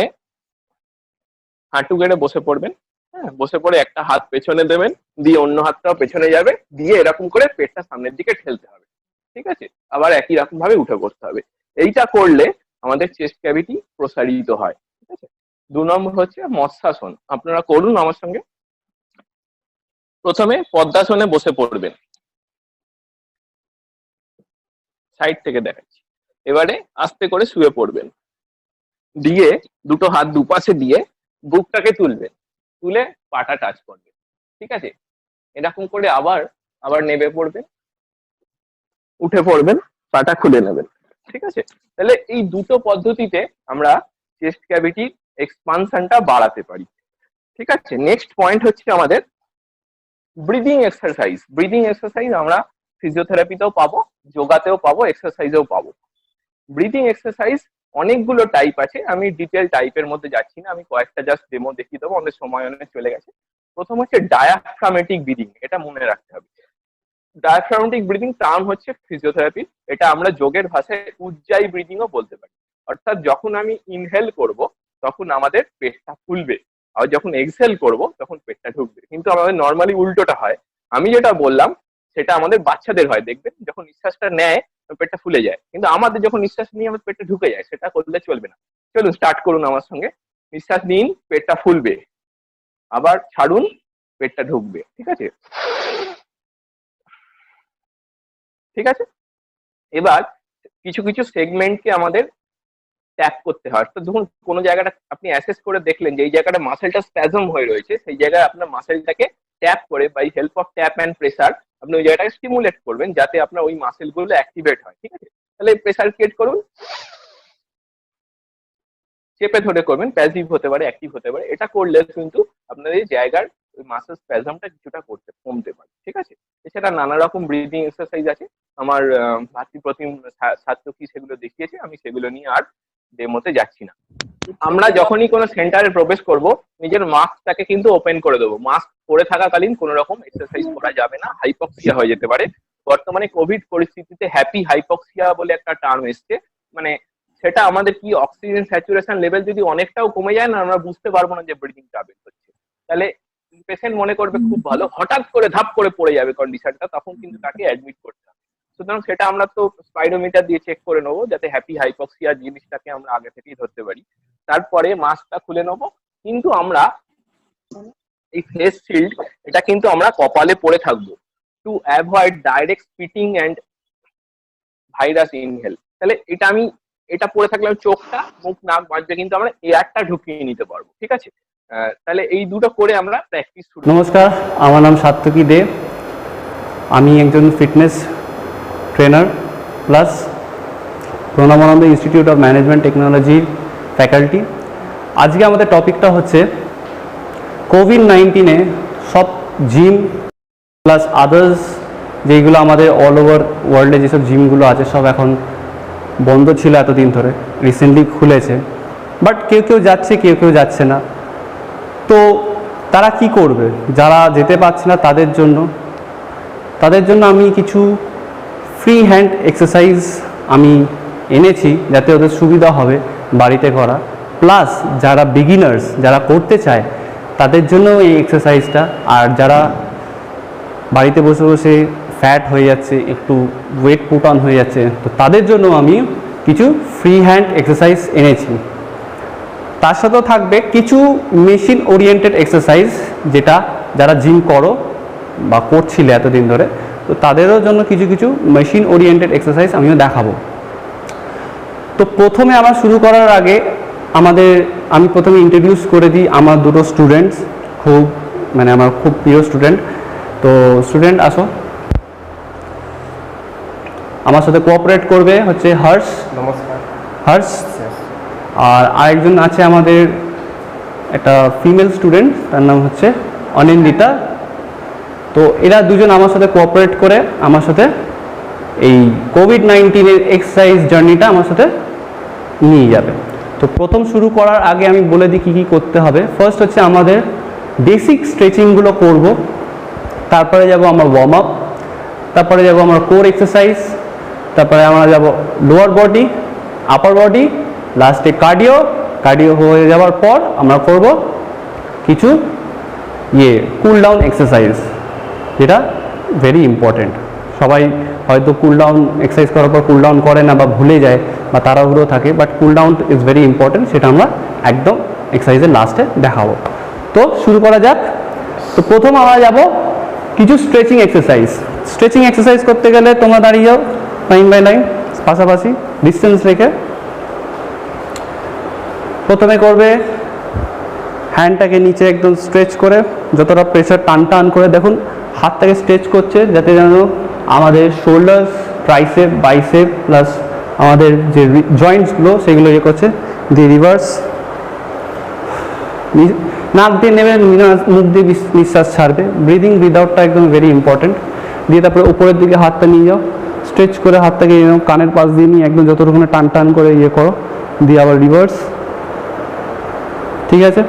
হাঁটু গেড়ে বসে পড়বেন, হ্যাঁ, বসে পড়ে একটা হাত পেছনে দেবেন, দিয়ে অন্য হাতটাও পেছনে যাবে, দিয়ে এরকম করে পেটটা সামনের দিকে ঠেলতে হবে, ঠিক আছে? আবার একই রকম ভাবে উঠে পড়তে হবে। এইটা করলে আমাদের চেস্ট ক্যাভিটি প্রসারিত হয়। ঠিক আছে, 2 নম্বর হচ্ছে মৎস্যাসন। আপনারা করুন আমার সঙ্গে। প্রথমে পদ্মাসনে বসে পড়বেন, সাইড থেকে দেখাচ্ছি। এবারে আস্তে করে শুয়ে পড়বেন, দিয়ে দুটো হাত দুপাশে দিয়ে বুকটাকে তুলবেন, তুলে পাটা টাচ করবেন। ঠিক আছে, এরকম করে আবার আবার নেমে পড়বেন, উঠে পড়বেন, পাটা খুলে নেবেন। ঠিক আছে, তাহলে এই দুটো পদ্ধতিতে আমরা চেস্ট ক্যাভিটি এক্সপানশনটা বাড়াতে পারি। ঠিক আছে, নেক্সট পয়েন্ট হচ্ছে আমাদের ব্রিদিং এক্সারসাইজ। ব্রিদিং এক্সারসাইজ আমরা ফিজিওথেরাপিতেও পাবো, যোগাতেও পাবো, এক্সারসাইজেও পাবো। ব্রিদিং এক্সারসাইজ অনেকগুলো টাইপ আছে, আমি ডিটেল টাইপের মধ্যে যাচ্ছি না, আমি কয়েকটা জাস্ট ডেমো দেখিয়ে দেবো, আমাদের সময় অনেক চলে গেছে। প্রথম হচ্ছে ডায়াফ্রামেটিক ব্রিদিং, এটা মনে রাখতে হবে। ডায়াফ্রামেটিক ব্রিদিং টার্ম হচ্ছে ফিজিওথেরাপি, এটা আমরা যোগের ভাষায় উজ্জায়ী ব্রিদিংও বলতে পারি। অর্থাৎ যখন আমি ইনহেল করব তখন আমাদের পেটটা ফুলবে, আর যখন এক্সহেল করব তখন পেটটা ঢুকবে। কিন্তু আমাদের নর্মালি উল্টোটা হয়। আমি যেটা বললাম সেটা আমাদের বাচ্চাদের হয়, দেখবেন যখন নিঃশ্বাসটা নেয় পেটটা ফুলে যায়, কিন্তু আমাদের যখন নিঃশ্বাস নিয়ে আমাদের পেটটা ঢুকে যায়, সেটা করলে চলবে না। চলুন স্টার্ট করুন আমার সঙ্গে। নিঃশ্বাস নিন, পেটটা ফুলবে, আবার ছাড়ুন, পেটটা ঢুকবে। ঠিক আছে, ঠিক আছে। এবার কিছু কিছু সেগমেন্টকে আমাদের ট্যাপ করতে হয়। তো ধরুন কোনো জায়গাটা আপনি অ্যাসেস করে দেখলেন যে এই জায়গাটা মাসেলটা স্প্যাজম হয়ে রয়েছে, সেই জায়গায় আপনার মাসেলটাকে ট্যাপ করে by help of tap and pressure আপনি ওই জায়গাটাকে স্টিমুলেট করবেন যাতে আপনার ওই মাসেলগুলো অ্যাক্টিভেট হয়। ঠিক আছে, তাহলে প্রেসার ক্রিয়েট করুন, চেপে ধরে করবেন, প্যাসিভ হতে পারে, অ্যাক্টিভ হতে পারে। এটা করলে কিন্তু আপনার এই জায়গার ওই মাসেল স্প্যাজমটা কিছুটা কমতে পারে। ঠিক আছে, এছাড়া নানা রকম ব্রিদিং এক্সারসাইজ আছে, আমার ভাতৃপ্রতিম ছাত্র কি সেগুলো দেখিয়েছে, আমি সেগুলো নিয়ে আর ডেমোতে যাচ্ছি না। আমরা যখনই কোনো সেন্টারে প্রবেশ করব নিজের মাস্কটাকে কিন্তু ওপেন করে দেবো। মাস্ক পরে থাকাকালীন কোনো রকম এক্সারসাইজ করা যাবে না, হাইপক্সিয়া হয়ে যেতে পারে। বর্তমানে কোভিড পরিস্থিতিতে হ্যাপি হাইপক্সিয়া বলে একটা টার্ম এসছে, মানে সেটা আমাদের কি অক্সিজেন স্যাচুরেশন লেভেল যদি অনেকটাও কমে যায় না, আমরা বুঝতে পারবো না যে ব্রিদিং ট্রাবেল হচ্ছে। তাহলে পেশেন্ট মনে করবে খুব ভালো, হঠাৎ করে ধাপ করে পড়ে যাবে কন্ডিশনটা, তখন কিন্তু তাকে অ্যাডমিট করতে হবে। সুতরাং সেটা আমরা তো স্পাইরোমিটার দিয়ে চেক করে নেবো যাতে হ্যাপি হাইপক্সিয়া জিনিসটাকে আমরা আগে থেকেই ধরতে পারি। তারপরে মাস্কটা খুলে নেবো, কিন্তু আমরা এই ফেস শিল্ড এটা কিন্তু আমরা কপালে পরে থাকবো to avoid direct spitting and virus inhale. তাহলে এটা পরে থাকলে চোখটা, মুখ, নাক বাঁচবে, কিন্তু আমরা এয়ারটা ঢুকিয়ে নিতে পারবো। ঠিক আছে, তাহলে এই দুটো করে আমরা প্র্যাকটিস শুরু। নমস্কার, আমার নাম সাত্তকী দে। আমি একজন fitness trainer plus Pranabananda institute of management টেকনোলজির ফ্যাকাল্টি। আজকে আমাদের টপিকটা হচ্ছে কোভিড-19-এ সব জিম প্লাস আদার্স যেগুলো আমাদের অল ওভার ওয়ার্ল্ডে যেসব জিমগুলো আছে সব এখন বন্ধ ছিল এতদিন ধরে, রিসেন্টলি খুলেছে, বাট কেউ কেউ যাচ্ছে, কেউ কেউ যাচ্ছে না। তো তারা কি করবে? যারা যেতে পারছে না তাদের জন্য আমি কিছু ফ্রি হ্যান্ড এক্সারসাইজ আমি এনেছি যাতে ওদের সুবিধা হবে বাড়িতে করা, প্লাস যারা বিগিনার্স যারা করতে চায় তাদের জন্য এই এক্সারসাইজটা। আর যারা বাড়িতে বসে বসে ফ্যাট হয়ে যাচ্ছে, একটু ওয়েট পুট অন হয়ে যাচ্ছে, তো তাদের জন্য আমি কিছু ফ্রি হ্যান্ড এক্সারসাইজ এনেছি। তার সাথেও থাকবে কিছু মেশিন ওরিয়েন্টেড এক্সারসাইজ, যেটা যারা জিম করো বা করছিলে এতদিন ধরে, তো তাদেরও জন্য কিছু কিছু মেশিন ওরিয়েন্টেড এক্সারসাইজ আমিও দেখাবো। তো প্রথমে আমার শুরু করার আগে আমি প্রথমে ইন্ট্রোডিউস করে দিই আমার দুটো স্টুডেন্টস, আমার খুব প্রিয় স্টুডেন্ট। তো স্টুডেন্ট আসো, আমার সাথে কোঅপারেট করবে হচ্ছে হর্ষ। নমস্কার। হর্ষ। আর আরেকজন আছে আমাদের একটা ফিমেল স্টুডেন্ট, তার নাম হচ্ছে অনিন্দিতা। তো এরা দুজন আমার সাথে কোঅপারেট করে আমার সাথে এই কোভিড-19-এর এক্সারসাইজ জার্নিটা আমার সাথে নিয়ে যাবে। তো প্রথম শুরু করার আগে আমি বলে দিই কী কী করতে হবে। ফার্স্ট হচ্ছে আমাদের বেসিক স্ট্রেচিংগুলো করব, তারপরে যাব আমার ওয়ার্ম আপ, তারপরে যাব আমার কোর এক্সারসাইজ, তারপরে আমরা যাব লোয়ার বডি, আপার বডি, লাস্টে কার্ডিও হয়ে যাওয়ার পর আমরা করব কিছু কুল ডাউন এক্সারসাইজ, যেটা ভেরি ইম্পর্টেন্ট। সবাই হয়তো কুল ডাউন এক্সারসাইজ করার পর কুল ডাউন করে না বা ভুলে যায় বা তাড়াহুড়ো থাকে, but cool down is very important, সেটা আমরা একদম এক্সারসাইজের লাস্টে দেখাবো। তো শুরু করা যাক। তো প্রথম আমরা যাব কিছু স্ট্রেচিং এক্সারসাইজ। স্ট্রেচিং এক্সারসাইজ করতে গেলে তোমরা দাঁড়িয়ে যাও লাইন বাই লাইন, পাশাপাশি ডিস্টেন্স রেখে। প্রথমে করবে হ্যান্ডটাকে নিচে একদম স্ট্রেচ করে, যতটা প্রেশার টান টান করে দেখুন হাতটাকে স্ট্রেচ করছে, যাতে যেন আমাদের শোল্ডার্স, ট্রাইসেপ, বাইসেপ প্লাস আমাদের যে জয়েন্টসগুলো সেগুলো ইয়ে করছে। দিয়ে রিভার্স, নাক দিয়ে নেবে, মুখ দিয়ে নিঃশ্বাস ছাড়বে। ব্রিদিং উইদাউটটা একদম ভেরি ইম্পর্টেন্ট। দিয়ে তারপরে উপরের দিকে হাতটা নিয়ে যাও, স্ট্রেচ করে হাতটাকে কানের পাশ দিয়ে নিয়ে একদম যতটুকু টান টান করে ইয়ে করো, দিয়ে আবার রিভার্স। ঠিক আছে,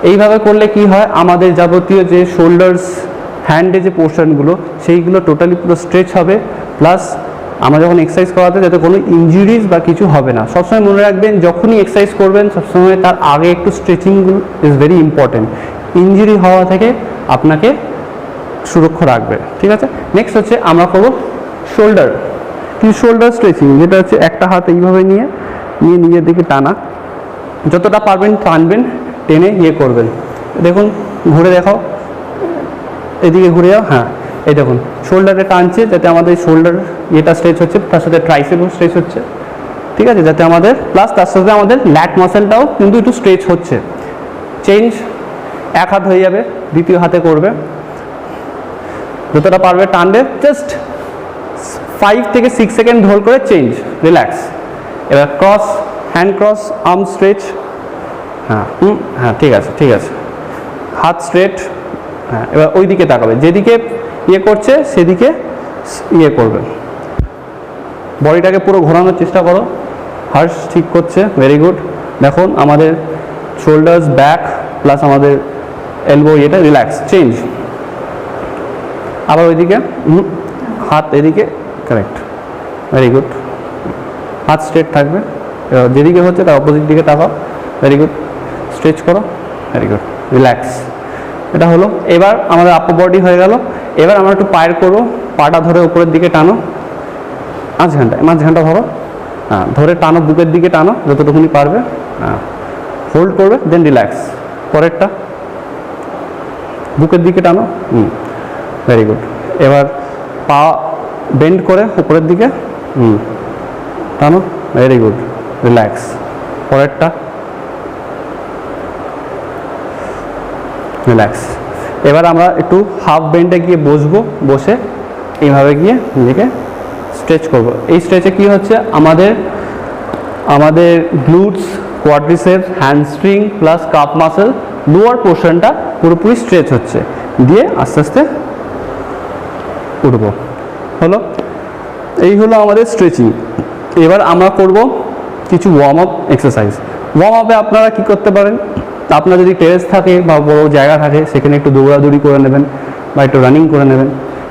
এইভাবে করলে কি হয়, আমাদের যাবতীয় যে শোল্ডার্স, হ্যান্ডে যে পোর্শনগুলো সেইগুলো টোটালি পুরো স্ট্রেচ হবে, প্লাস আমরা যখন এক্সারসাইজ করাতে যাতে কোনো ইনজুরিজ বা কিছু হবে না। সবসময় মনে রাখবেন যখনই এক্সারসাইজ করবেন সবসময় তার আগে একটু স্ট্রেচিংগুলো ইজ ভেরি ইম্পর্টেন্ট, ইনজুরি হওয়া থেকে আপনাকে সুরক্ষা রাখবে। ঠিক আছে, নেক্সট হচ্ছে আমরা করবো শোল্ডার, কিন্তু শোল্ডার স্ট্রেচিং, যেটা হচ্ছে একটা হাত এইভাবে নিয়ে নিজের দিকে টানা, যতটা পারবেন টানবেন, টেনে ইয়ে করবেন। দেখুন ঘুরে দেখাও, এদিকে ঘুরে যাও, হ্যাঁ এই দেখুন শোল্ডারে টানছে যাতে আমাদের শোল্ডার ইয়েটা স্ট্রেচ হচ্ছে, তার সাথে ট্রাইসেপও স্ট্রেচ হচ্ছে। ঠিক আছে, যাতে আমাদের প্লাস তার সাথে আমাদের ল্যাট মাসেলটাও কিন্তু একটু স্ট্রেচ হচ্ছে। চেঞ্জ, এক হাত হয়ে যাবে, দ্বিতীয় হাতে করবে, যতটা পারবে টানবে, জাস্ট 5 থেকে 6 সেকেন্ড হোল্ড করে চেঞ্জ, রিল্যাক্স। এবার cross, hand cross, arm stretch, হ্যাঁ হ্যাঁ ঠিক আছে ঠিক আছে, হাত স্ট্রেট, হ্যাঁ এবার ওই দিকে তাকাবে, যেদিকে ইয়ে করছে সেদিকে ইয়ে করবে। বডিটাকে পুরো ঘোরানোর চেষ্টা করো, হার্স ঠিক করছে, ভেরি গুড। দেখুন আমাদের শোল্ডার্স, ব্যাক প্লাস আমাদের এলবো এটা রিল্যাক্স, চেঞ্জ। আবার ওইদিকে হাত এদিকে, কারেক্ট, ভেরি গুড, হাত স্ট্রেট থাকবে, যেদিকে হচ্ছে তার অপোজিট দিকে তাকাও, ভেরি গুড, স্ট্রেচ করো, ভেরি গুড, রিল্যাক্স। এটা হলো। এবার আমাদের আপার বডি হয়ে গেল। এবার আমরা একটু পায়ের করবো, পাটা ধরে উপরের দিকে টানো, মাঝখানটা ধরো, হ্যাঁ ধরে টানো, বুকের দিকে টানো যতটুকুনি পারবে, হ্যাঁ হোল্ড করবে, দেন রিল্যাক্স। পরেরটা বুকের দিকে টানো, ভেরি গুড। এবার পা বেন্ড করে উপরের দিকে টানো, ভেরি গুড, রিল্যাক্স। পরেরটা রিল্যাক্স। এবার আমরা একটু হাফ বেন্ডে গিয়ে বসবো, বসে এইভাবে গিয়ে নিজেকে স্ট্রেচ করব। এই স্ট্রেচে কি হচ্ছে, আমাদের glutes, quadriceps, hamstring plus calf muscle lower পোর্শনটা পুরোপুরি স্ট্রেচ হচ্ছে। দিয়ে আস্তে আস্তে উঠবো, হলো। এই হলো আমাদের স্ট্রেচিং। এবার আমরা করব কিছু ওয়ার্ম আপ এক্সারসাইজ। ওয়ার্ম আপে আপনারা কী করতে পারেন, আপনার যদি টেরেস থাকে বা বড় জায়গা থাকে সেখানে একটু দৌড়াদৌড়ি করে নেবেন বা একটু রানিং করে নেবেন।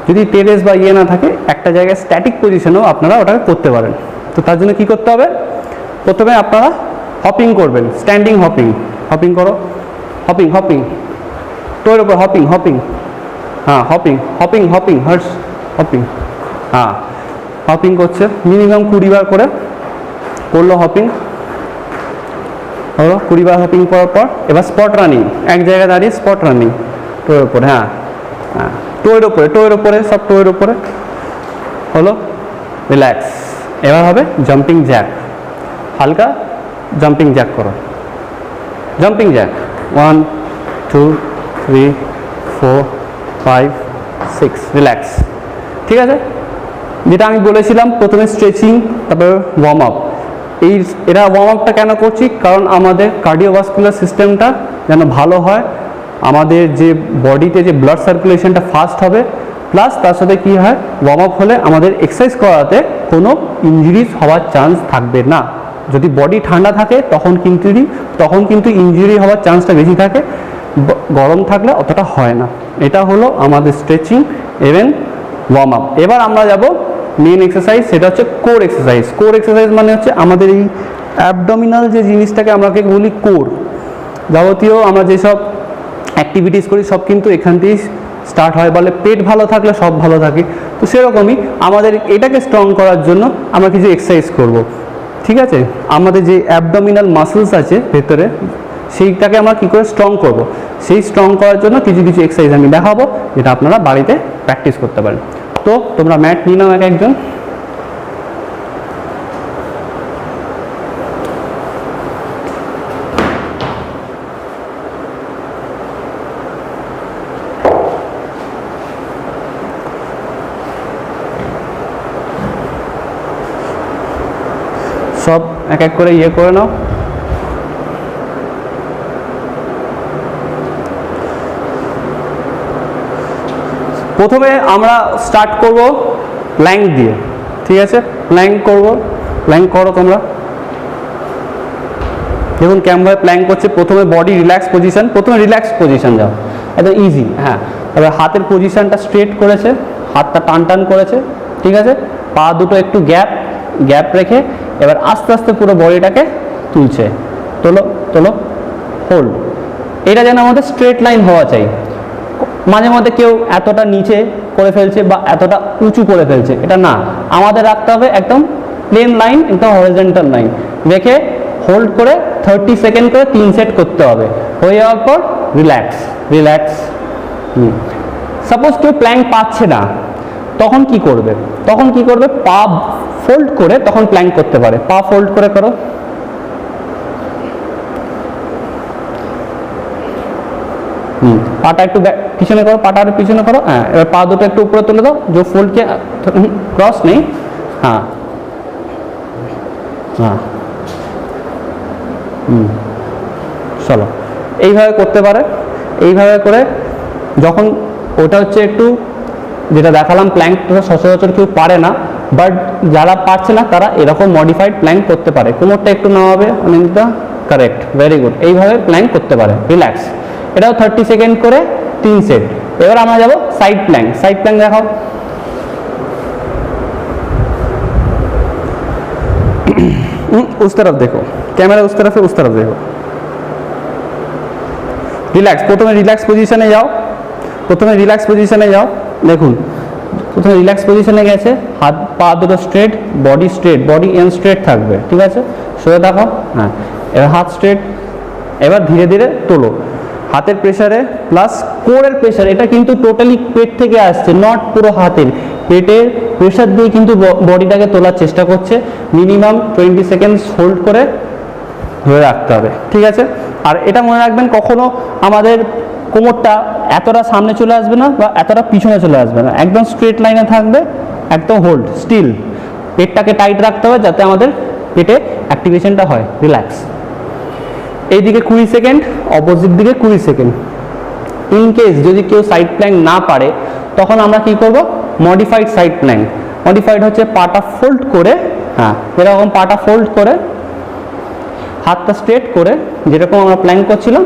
যদি টেরেস বা ইয়ে না থাকে, একটা জায়গায় স্ট্যাটিক পজিশনেও আপনারা ওটাকে করতে পারেন। তো তার জন্য কী করতে হবে, প্রথমে আপনারা হপিং করবেন, স্ট্যান্ডিং হপিং। হপিং করো, হপিং হপিং, টোয়ের ওপর হপিং হপিং, হ্যাঁ হপিং হপিং হপিং, হার্স হপিং, হ্যাঁ হপিং করছে মিনিমাম 20 বার করে করলো হপিং, হলো 20 বার হপিং করার পর এবার স্পট রানিং, এক জায়গায় দাঁড়িয়ে স্পট রানিং টোয়ের ওপরে, হ্যাঁ হ্যাঁ টোয়ের ওপরে সব টোয়ের ওপরে, হলো রিল্যাক্স। এবার হবে জাম্পিং জ্যাক, হালকা জাম্পিং জ্যাক করো, জাম্পিং জ্যাক 1 2 3 4 5 6, রিল্যাক্স। ঠিক আছে, যেটা আমি বলেছিলাম প্রথমে স্ট্রেচিং, তারপর ওয়ার্ম আপ। এরা ওয়ার্ম আপটা কেন করছি, কারণ আমাদের কার্ডিওভাস্কুলার সিস্টেমটা যেন ভালো হয়, আমাদের যে বডিতে যে ব্লাড সার্কুলেশনটা ফাস্ট হবে, প্লাস তার সাথে কী হয়, ওয়ার্ম আপ হলে আমাদের এক্সারসাইজ করাতে কোনো ইনজুরিজ হওয়ার চান্স থাকবে না। যদি বডি ঠান্ডা থাকে তখন কিন্তু ইনজুরি হওয়ার চান্সটা বেশি থাকে, গরম থাকলে অতটা হয় না। এটা হলো আমাদের স্ট্রেচিং এবং ওয়ার্ম আপ। এবার আমরা যাব মেন এক্সারসাইজ, সেটা হচ্ছে কোর এক্সারসাইজ। কোর এক্সারসাইজ মানে হচ্ছে আমাদের এই অ্যাবডোমিনাল যে জিনিসটাকে আমরাকে বলি কোর, যাবতীয় আমরা যেসব অ্যাক্টিভিটিস করি সব কিন্তু এখান থেকেই স্টার্ট হয়, বলে পেট ভালো থাকলে সব ভালো থাকে। তো সেরকমই আমাদের এটাকে স্ট্রং করার জন্য আমরা কিছু এক্সারসাইজ করব, ঠিক আছে? আমাদের যে অ্যাবডোমিনাল মাসলস আছে ভেতরে, সেইটাকে আমরা কী করে স্ট্রং করব, সেই স্ট্রং করার জন্য কিছু কিছু এক্সারসাইজ আমি দেখাবো, যেটা আপনারা বাড়িতে প্র্যাকটিস করতে পারেন। তো তোমরা ম্যাট নিয়ে নাও এক একজন। সব এক এক করে ইয়ে করে নাও। প্রথমে আমরা স্টার্ট করব প্ল্যাঙ্ক দিয়ে, ঠিক আছে? প্ল্যাঙ্ক করব, প্ল্যাঙ্ক করো তোমরা। দেখুন কেমনভাবে প্ল্যাঙ্ক করছে। প্রথমে বডি রিল্যাক্স পজিশন, প্রথমে রিল্যাক্স পজিশন যাও, একদম ইজি। হ্যাঁ, এবার হাতের পজিশনটা স্ট্রেট করেছে, হাতটা টান টান করেছে, ঠিক আছে? পা দুটো একটু গ্যাপ রেখে এবার আস্তে আস্তে পুরো বডিটাকে তুলছে, তোলো তোলো, হোল্ড। এটা যেন আমাদের স্ট্রেট লাইন হওয়া চাই। মাঝে মধ্যে কেউ এতটা নিচে করে ফেলছে বা এতটা উঁচু করে ফেলছে, এটা না, আমাদের রাখতে হবে একদম প্লেন লাইন, একদম হরিজন্টাল লাইন রেখে হোল্ড করে 30 সেকেন্ড করে 3 সেট করতে হবে। হয়ে যাওয়ার পর রিল্যাক্স রিল্যাক্স। সাপোজ কেউ প্ল্যাঙ্ক পাচ্ছে না, তখন কি করবে? তখন কি করবে? পা ফোল্ড করে তখন প্ল্যাঙ্ক করতে পারে। পা ফোল্ড করে করো, পাটা একটু পিছনে করো, পাটা একটু পিছনে করো। হ্যাঁ, এবার পা দুটো একটু উপরে তুলে দাও, যে ফোল্ডকে ক্রস নেই। হ্যাঁ হ্যাঁ, চলো এইভাবে করতে পারে। এইভাবে করে যখন ওটা হচ্ছে একটু যেটা দেখালাম প্ল্যাঙ্কটা সচরাচর কেউ পারে না, বাট যারা পারছে না তারা এরকম মডিফাইড প্ল্যাঙ্ক করতে পারে। কোমরটা একটু নামাবে, অনেকটা কারেক্ট, ভেরি গুড। এইভাবে প্ল্যাঙ্ক করতে পারে, রিল্যাক্স। এটাও 30 সেকেন্ড করে 3 সেট। এবার আমরা যাব সাইড প্ল্যাঙ্ক। সাইড প্ল্যাঙ্ক দেখাও। उस तरफ देखो, कैमरा उस तरफ है, उस तरफ देखो। রিল্যাক্স, প্রথমে রিল্যাক্স পজিশনে যাও, প্রথমে রিল্যাক্স পজিশনে যাও। দেখুন প্রথমে রিল্যাক্স পজিশনে গেছে, হাত পা দুটো straight, body straight, body and straight থাকবে, ঠিক আছে? সোজা দেখো। হ্যাঁ, এবার হাত স্ট্রেট। এবার ধীরে ধীরে তোলো, হাতের প্রেসারে প্লাস কোরের প্রেসার। এটা কিন্তু টোটালি পেট থেকে আসছে, নট পুরো হাতের, পেটের প্রেসার দিয়ে কিন্তু বডিটাকে তোলার চেষ্টা করছে। মিনিমাম 20 সেকেন্ড হোল্ড করে ধরে রাখতে হবে, ঠিক আছে? আর এটা মনে রাখবেন, কখনো আমাদের কোমরটা এতটা সামনে চলে আসবে না বা এতটা পিছনে চলে আসবে না, একদম স্ট্রেট লাইনে থাকবে, একদম হোল্ড স্টিল। পেটটাকে টাইট রাখতে হবে যাতে আমাদের পেটে অ্যাক্টিভেশনটা হয়। রিল্যাক্স। এইদিকে 20 সেকেন্ড, অপোজিট দিকে 20 সেকেন্ড। ইন কেস যদি কেউ সাইড প্ল্যাঙ্ক না পারে, তখন আমরা কি করব? Modified side Planck. মডিফাইড হচ্ছে পাটা ফোল্ড করে, হ্যাঁ এরকম পাটা ফোল্ড করে হাতটা স্ট্রেট করে, যেরকম আমরা প্ল্যাঙ্ক করছিলাম।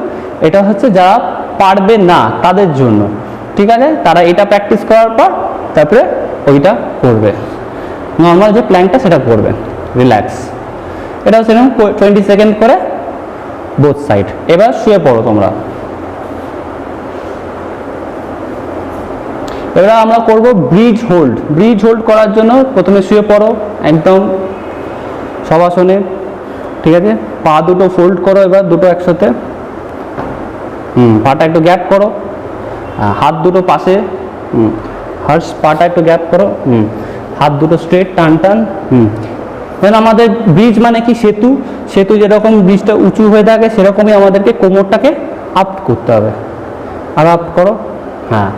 এটা হচ্ছে যারা পারবে না তাদের জন্য, ঠিক আছে? তারা এটা প্র্যাকটিস করার পর তারপরে ওইটা করবে, নর্মাল যে প্ল্যাঙ্কটা সেটা করবে। রিল্যাক্স। এটা হচ্ছে 20 সেকেন্ড করে বোথ সাইড। এবার শুয়ে পড়ো তোমরা। এবার আমরা করব ব্রিজ হোল্ড। ব্রিজ হোল্ড করার জন্য প্রথমে শুয়ে পড়ো একদম শবাসনে, ঠিক আছে? পা দুটো ফোল্ড করো, এবার দুটো একসাথে। পাটা একটু গ্যাপ করো, হাত দুটো পাশে, হার্স পাটা একটু গ্যাপ করো, হাত দুটো স্ট্রেট, টান টান। আমাদের ব্রিজ মানে কি? সেতু। সেতু যেরকম ব্রিজটা উঁচু হয়ে থাকে, সেরকমই আমাদেরকে কোমরটাকে আপ করতে হবে। আর আপ করো। হ্যাঁ,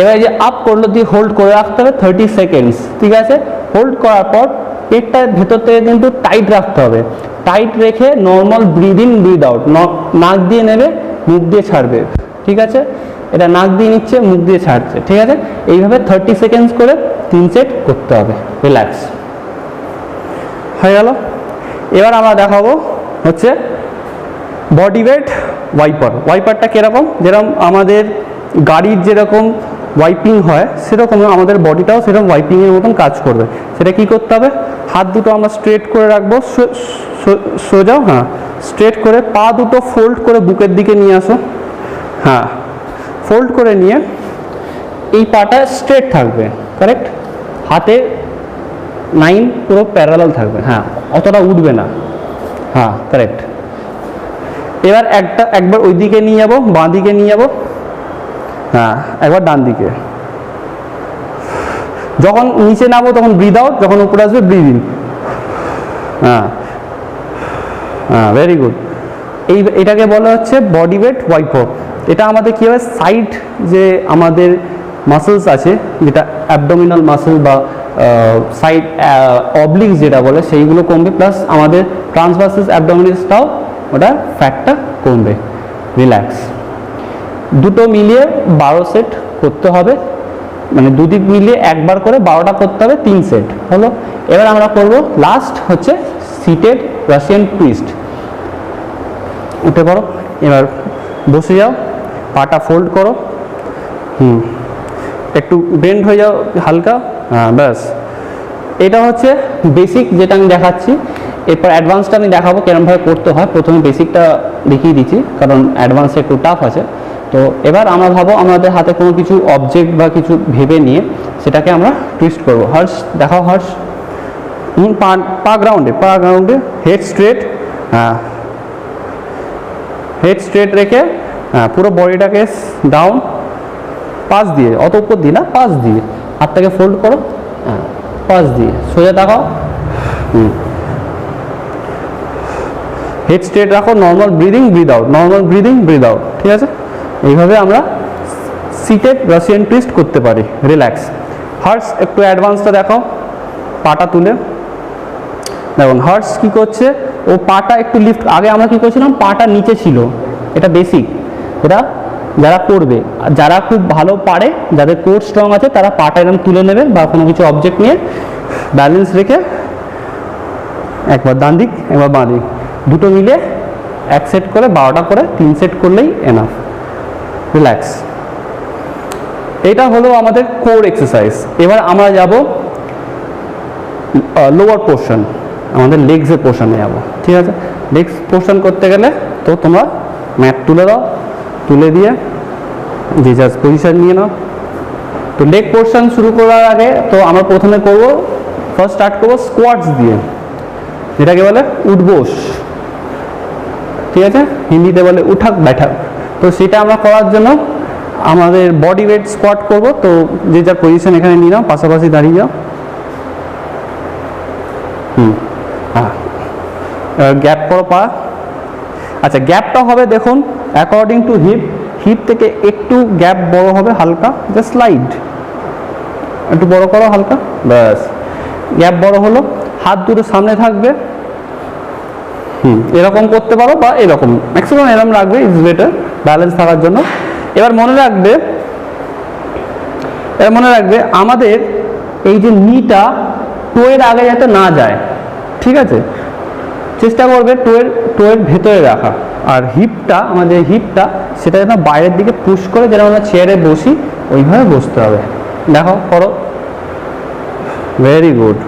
এবার যে আপ করলো দিয়ে হোল্ড করে রাখতে হবে 30 সেকেন্ডস, ঠিক আছে? হোল্ড করার পর পেটটা ভেতর থেকে কিন্তু টাইট রাখতে হবে। টাইট রেখে normal breathe in breathe out, নাক দিয়ে নেবে, মুখ দিয়ে ছাড়বে, ঠিক আছে? এটা নাক দিয়ে নিচ্ছে, মুখ দিয়ে ছাড়ছে, ঠিক আছে? এইভাবে 30 সেকেন্ডস করে 3 সেট করতে হবে। রিল্যাক্স। হয়ে গেল। এবার আমরা দেখাবো হচ্ছে বডি ওয়েট ওয়াইপার। ওয়াইপারটা কীরকম? যেরকম আমাদের গাড়ির যেরকম ওয়াইপিং হয়, সেরকম আমাদের বডিটাও সেরকম ওয়াইপিংয়ের মতন কাজ করবে। সেটা কি করতে হবে? হাত দুটো আমরা স্ট্রেট করে রাখবো, সোজাও। হ্যাঁ, স্ট্রেট করে পা দুটো ফোল্ড করে বুকের দিকে নিয়ে আসো। হ্যাঁ, ফোল্ড করে নিয়ে এই পাটা স্ট্রেট থাকবে, কারেক্ট, হাতে 9 পুরো প্যারালাল থাকবে, হ্যাঁ অতটা উঠবে না, হ্যাঁ কারেক্ট। এবার একবার ওই দিকে নিয়ে যাবো, বাঁ দিকে নিয়ে যাবো, হ্যাঁ একবার ডান দিকে। যখন নিচে নামবো তখন ব্রিথ আউট, যখন উপরে আসবে ব্রিথ ইন। হ্যাঁ হ্যাঁ, ভেরি গুড। এটাকে বলা হচ্ছে বডি ওয়েট ওয়াইপ আপ। এটা আমাদের কী হবে, সাইড যে আমাদের মাসেলস আছে, যেটা অ্যাবডোমিনাল মাসেল বা সাইড অবলিক্স যেটা বলে, সেইগুলো কমবে, প্লাস আমাদের ট্রান্সভার্সাস অ্যাবডোমিনালসটাও ওটা ফ্যাটটা কমবে। রিল্যাক্স। দুটো মিলিয়ে 12 সেট করতে হবে, মানে দুদিক মিলিয়ে একবার করে 12টা করতে হবে, 3 সেট হলো। এবার আমরা করব লাস্ট হচ্ছে সিটেড রাশিয়ান টুইস্ট। উঠে পড়ো, এবার বসে যাও, পাটা ফোল্ড করো, একটু বেন্ড হয়ে যাও হালকা, হ্যাঁ ব্যাস। এটা হচ্ছে বেসিক যেটা আমি দেখাচ্ছি, এরপর অ্যাডভান্সটা আমি দেখাবো কেরমভাবে করতে হয়। প্রথমে বেসিকটা দেখিয়ে দিচ্ছি কারণ অ্যাডভান্সটা একটু টাফ আছে। তো এবার আমরা ভাবো আমাদের হাতে কোনো কিছু অবজেক্ট বা কিছু ভেবে নিয়ে সেটাকে আমরা টুইস্ট করবো। হর্ষ দেখাও, হর্ষ, পা গ্রাউন্ডে, হেড স্ট্রেট, হ্যাঁ হেড স্ট্রেট রেখে, হ্যাঁ পুরো বডিটাকে ডাউন, পাশ দিয়ে, অত উপর দিয়ে না, পাশ দিয়ে হাতটাকে ফোল্ড করো, হ্যাঁ পাশ দিয়ে সোজা দেখাও, হেড স্ট্রেট রাখো, normal breathing, breathe out, normal breathing, breathe out, ঠিক আছে। এইভাবে আমরা সিটেড রাশিয়ান টুইস্ট করতে পারি। রিল্যাক্স। হার্স একটু অ্যাডভান্সটা দেখাও, পাটা তুলে দেখুন হার্স কী করছে, ও পাটা একটু লিফট, আগে আমরা কী করছিলাম, পাটা নিচে ছিল, এটা বেসিক, এটা যারা করবে, যারা খুব ভালো পারে, যাদের কোর স্ট্রং আছে, তারা পাটা এরকম তুলে নেবে বা কোনো কিছু অবজেক্ট নিয়ে ব্যালেন্স রেখে একবার ডান দিক একবার বাঁ দিক, দুটো মিলে 1 সেট করে 12টা করে 3 সেট করলেই এনাফ। রিল্যাক্স। এটা হলো আমাদের কোর এক্সারসাইজ। এবার আমরা যাব লোয়ার পোর্শন, আমাদের লেগসের পোর্শনে যাব, ঠিক আছে। লেগস পোর্শন করতে গেলে তো তোমরা ম্যাট তুলে দাও, তুলে দিয়ে যে জাস্ট পজিশন নিয়ে নাও। তো লেগ পোর্শন শুরু করার আগে তো আমরা প্রথমে করব, ফার্স্ট স্টার্ট করবো স্কোয়াটস দিয়ে, যেটাকে বলে উঠবোস, ঠিক আছে, হিন্দিতে বলে উঠাক बैठक। তো সেটা আমরা করার জন্য আমাদের বডি ওয়েট স্কোয়াট করব। তো যে যার পজিশন এখানে নিয়ে নাও, পাশাপাশি দাঁড়িয়ে যাও, হ্যাঁ গ্যাপ করো পা। আচ্ছা গ্যাপটা হবে দেখুন অ্যাকর্ডিং টু হিপ, হিপ থেকে একটু গ্যাপ বড় হবে হালকা, জাস্ট স্লাইড, একটু বড় করো হালকা, ব্যাস গ্যাপ বড় হলো। হাত দুটো সামনে থাকবে, এরকম করতে পারো বা এরকম, ম্যাক্সিমাম এরকম রাখবে, ইজ বেটার ব্যালেন্স থাকার জন্য। এবার মনে রাখবে আমাদের এই যে নিটা টোয়ের আগে যাতে না যায়, ঠিক আছে, চেষ্টা করবে টোয়ের ভেতরে রাখা। আর হিপটা, আমাদের হিপটা সেটা যেন বাইরের দিকে পুশ করে, যেন আমরা চেয়ারে বসি ওইভাবে বসতে হবে। দেখো করো, ভেরি গুড।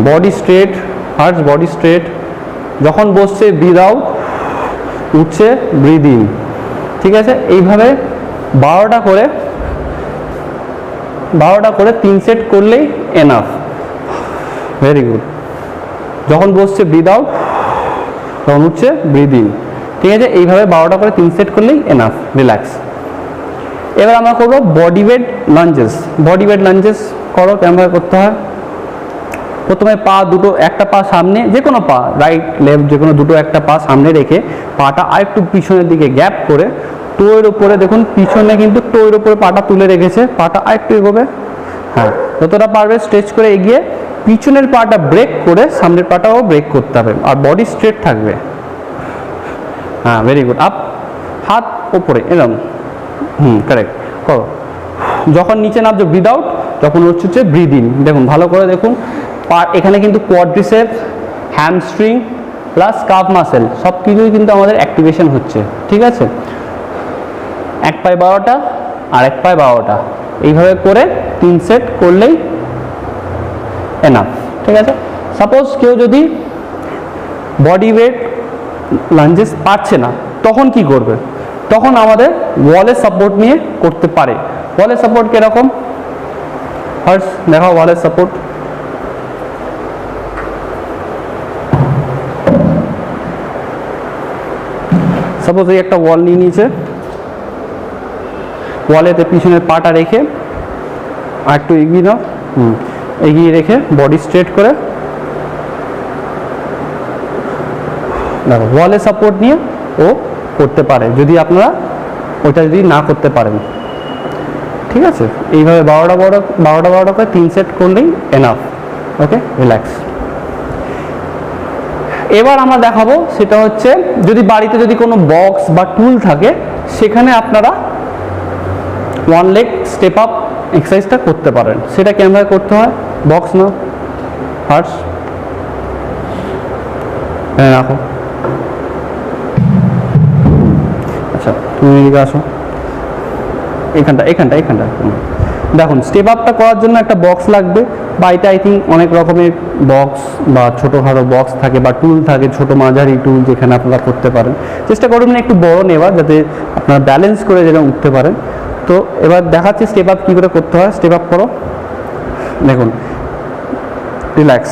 বডি স্ট্রেট, হার্টস বডি স্ট্রেট, যখন বসছে ব্রিথ আউট, উঠছে ব্রিথ ইন, ঠিক আছে। এইভাবে 12টা করে 3 সেট করলেই এনাফ। Very good. যখন বসছে ব্রিথ আউট, তখন উঠছে ব্রিথ ইন, ঠিক আছে। এইভাবে 12টা করে 3 সেট করলেই এনাফ। রিল্যাক্স। এবার আমরা করবো body weight lunges. Body weight lunges করো, কেমনভাবে করতে হয়। প্রথমে পা দুটো, একটা পা সামনে, যে কোনো পা, রাইট লেফট যে কোনো দুটো, একটা পা সামনে রেখে পাটা আরেকটু পিছনের দিকে গ্যাপ করে টোয়ের ওপরে, দেখুন পিছনে কিন্তু টোয়ের ওপরে পাটা তুলে রেখেছে, পাটা আরেকটু এগোবে, হ্যাঁ যতটা পারবে স্ট্রেচ করে এগিয়ে পিছনের পাটা ব্রেক করে সামনের পাটাও ব্রেক করতে হবে, আর বডি স্ট্রেট থাকবে, হ্যাঁ ভেরি গুড। আপ, হাত ওপরে এরকম, কারেক্ট করো। যখন নিচে নামছো ব্রিথ আউট, যখন হচ্ছে ব্রিথ ইন। দেখুন ভালো করে দেখুন, এখানে কিন্তু quadricep, hamstring plus calf muscle সব কিছুই কিন্তু আমাদের অ্যাক্টিভেশন হচ্ছে, ঠিক আছে। এক পায়ে 12টা আর এক পায়ে 12টা, এইভাবে করে 3 সেট করলেই এনাফ, ঠিক আছে। সাপোজ কেউ যদি বডি ওয়েট লাঞ্জেস পারছে না, তখন কি করবে? তখন আমাদের ওয়ালের সাপোর্ট নিয়ে করতে পারে। ওয়ালের সাপোর্ট কিরকম? হর্ষ দেখাও ওয়ালের সাপোর্ট। সাপোজ এই একটা ওয়াল নিয়ে নিয়েছে, ওয়ালেতে পিছনের পাটা রেখে আর একটু এগিয়ে নাও, এগিয়ে রেখে বডি স্ট্রেট করে দেখো ওয়ালে সাপোর্ট নিয়ে ও করতে পারে, যদি আপনারা ওটা যদি না করতে পারেন। ঠিক আছে, এইভাবে 12টা করে 3 সেট করলেই এনাফ। ওকে, রিল্যাক্স। এবার আমরা দেখাবো সেটা হচ্ছে যদি বাড়িতে যদি কোনো বক্স বা টুল থাকে সেখানে আপনারা ওয়ান লেগ স্টেপ আপ এক্সারসাইজটা করতে পারেন। সেটা কেমনভাবে করতে হয়? বক্স নাও, ফার্স্ট রাখো। আচ্ছা, তুমি এদিকে আসো, এখানটা দেখুন স্টেপ আপটা করার জন্য একটা বক্স লাগবে। বাড়িতে আই থিঙ্ক অনেক রকমের বক্স বা ছোটোখাটো বক্স থাকে বা টুল থাকে, ছোটো মাঝারি টুল, যেখানে আপনারা করতে পারেন। চেষ্টা করবেন না একটু বড় নেওয়ার, যাতে আপনারা ব্যালেন্স করে যেন উঠতে পারেন। তো এবার দেখাচ্ছি স্টেপ আপ কী করে করতে হয়। স্টেপ আপ করো, দেখুন রিল্যাক্স।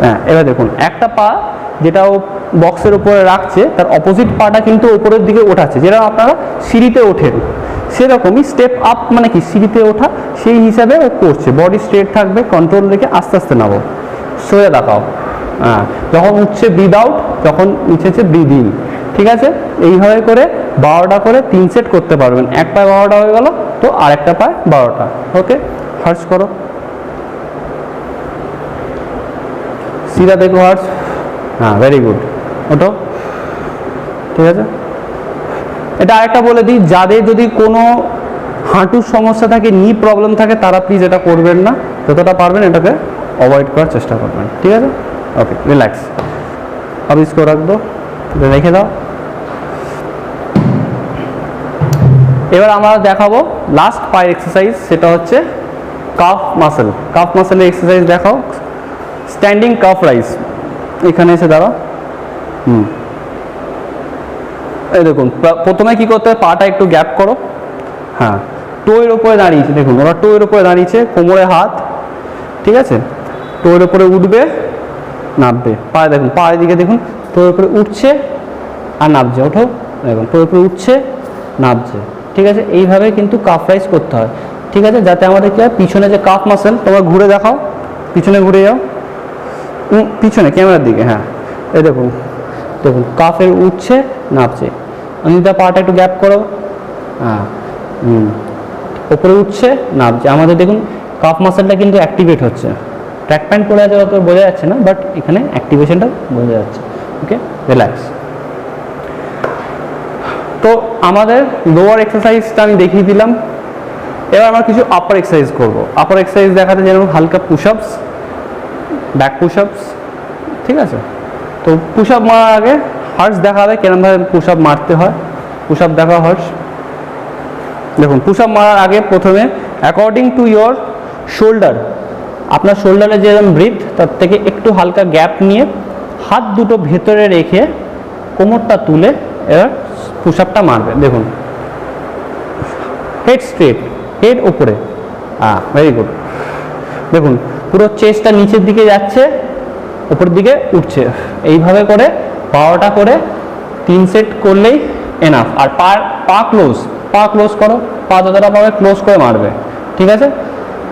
হ্যাঁ, এবার দেখুন একটা পা যেটা ও বক্সের উপরে রাখছে তার অপোজিট পাটা কিন্তু উপরের দিকে ওঠাচ্ছে, যেটা আপনারা সিঁড়িতে ওঠেন সেরকমই স্টেপ আপ মানে কি সিঁড়িতে ওঠা, সেই হিসাবে ও করছে। বডি স্ট্রেট থাকবে, কন্ট্রোল রেখে আস্তে আস্তে নামো, সোজা দেখাও। হ্যাঁ, যখন উঠছে ব্রিদ আউট, যখন নিচেছে ব্রিদ ইন। ঠিক আছে, এইভাবে করে 12টা করে 3 সেট করতে পারবেন। এক পায়ে 12টা হয়ে গেল, তো আরেকটা পায়ে 12টা। ওকে, হার্স করো, সিধা দেখো হার্স। হ্যাঁ, ভেরি গুড, ওটো। ঠিক আছে, এটা আরেকটা বলে দিই, যাদের যদি কোনো হাঁটুর সমস্যা থাকে, নি প্রবলেম থাকে, তারা প্লিজ এটা করবেন না। যতটা পারবেন এটাকে অ্যাভয়েড করার চেষ্টা করবেন। ঠিক আছে, ওকে, রিল্যাক্স। আবার স্কোর রাখবো, রেখে দাও। এবার আমরা দেখাবো লাস্ট পায়ের এক্সারসাইজ, সেটা হচ্ছে কাফ মাসেল। কাফ মাসেলের এক্সারসাইজ দেখাও। স্ট্যান্ডিং কাফ রাইজ, এখানে এসে দাঁড়াও। এই দেখুন, প্রথমে কি করতে হয়, পাটা একটু গ্যাপ করো। হ্যাঁ, টোয়ের উপরে দাঁড়িয়েছে, দেখুন ওরা টোয়ের উপরে দাঁড়িয়েছে, কোমরে হাত। ঠিক আছে, টোয়ের উপরে উঠবে, নামবে। পায়ে দেখুন, পায়ের দিকে দেখুন, টোয়ের উপরে উঠছে আর নামছে। ওঠো, দেখুন টোয়ের উপরে উঠছে, নামছে। ঠিক আছে, এইভাবে কিন্তু কাফ রাইজ করতে হয়। ঠিক আছে, যাতে আমাদের কি হয়, পিছনে যে কাফ মাসেল, তোমরা ঘুরে দেখাও, পিছনে ঘুরে যাও, পিছনে ক্যামেরার দিকে। হ্যাঁ, এই দেখুন কাফের উঠছে, নামছে। অনিতা পাটা একটু গ্যাপ করো। হ্যাঁ, ওপরে উঠছে, নামছে। আমাদের দেখুন কাফ মাসেলটা কিন্তু অ্যাক্টিভেট হচ্ছে। ট্র্যাক প্যান্ট পরে আছে, অত বোঝা যাচ্ছে না, বাট এখানে অ্যাক্টিভেশনটা বোঝা যাচ্ছে। ওকে, রিল্যাক্স। তো আমাদের লোয়ার এক্সারসাইজটা আমি দেখিয়ে দিলাম। এবার আমরা কিছু আপার এক্সারসাইজ করব। আপার এক্সারসাইজ দেখাতে যেমন হালকা পুশ আপস, ব্যাক পুশ আপস। ঠিক আছে, তো পুশ আপ মারার আগে হার্স দেখাবে কেরমভাবে পুশ আপ মারতে হয়। পুশ আপ দেখা হার্স। দেখুন, পুশ আপ মারার আগে প্রথমে অ্যাকর্ডিং টু ইয়োর শোল্ডার, আপনার শোল্ডারে যেরকম ব্রিথ, তার থেকে একটু হালকা গ্যাপ নিয়ে হাত দুটো ভেতরে রেখে কোমরটা তুলে এবার পুশ আপটা মারবে। দেখুন, হেড স্ট্রেট, হেড ওপরে। Very good. দেখুন পুরো চেস্টটা নিচের দিকে যাচ্ছে, উপরের দিকে উঠছে। এইভাবে করে 12টা করে 3 সেট করলেই এনাফ। আর পা ক্লোজ করো, পা যতটা পাবে ক্লোজ করে মারবে। ঠিক আছে,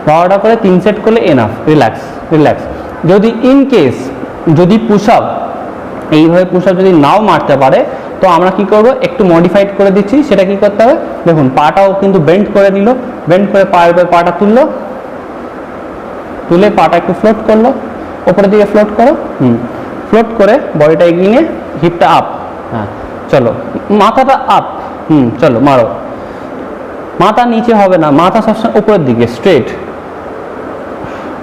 12টা করে 3 সেট করলে এনাফ। রিল্যাক্স। যদি ইন কেস যদি পুশ আপ এইভাবে পুশ আপ যদি নাও মারতে পারে, তো আমরা কি করব, একটু মডিফাইড করে দিচ্ছি। সেটা কি করতে হবে, দেখুন পাটাও কিন্তু বেন্ড করে দিল, বেন্ড করে পায়ের উপরে পাটা তুললো, তুলে পাটা একটু ফ্লোট করলো, উপরের দিকে ফ্লোট করো। ফ্লোট করে বডিটা এগিয়ে নিয়ে হিপটা আপ। হ্যাঁ, চলো মাথাটা আপ। চলো মারো। মাথা নিচে হবে না, মাথা সবসময় উপরের দিকে স্ট্রেট।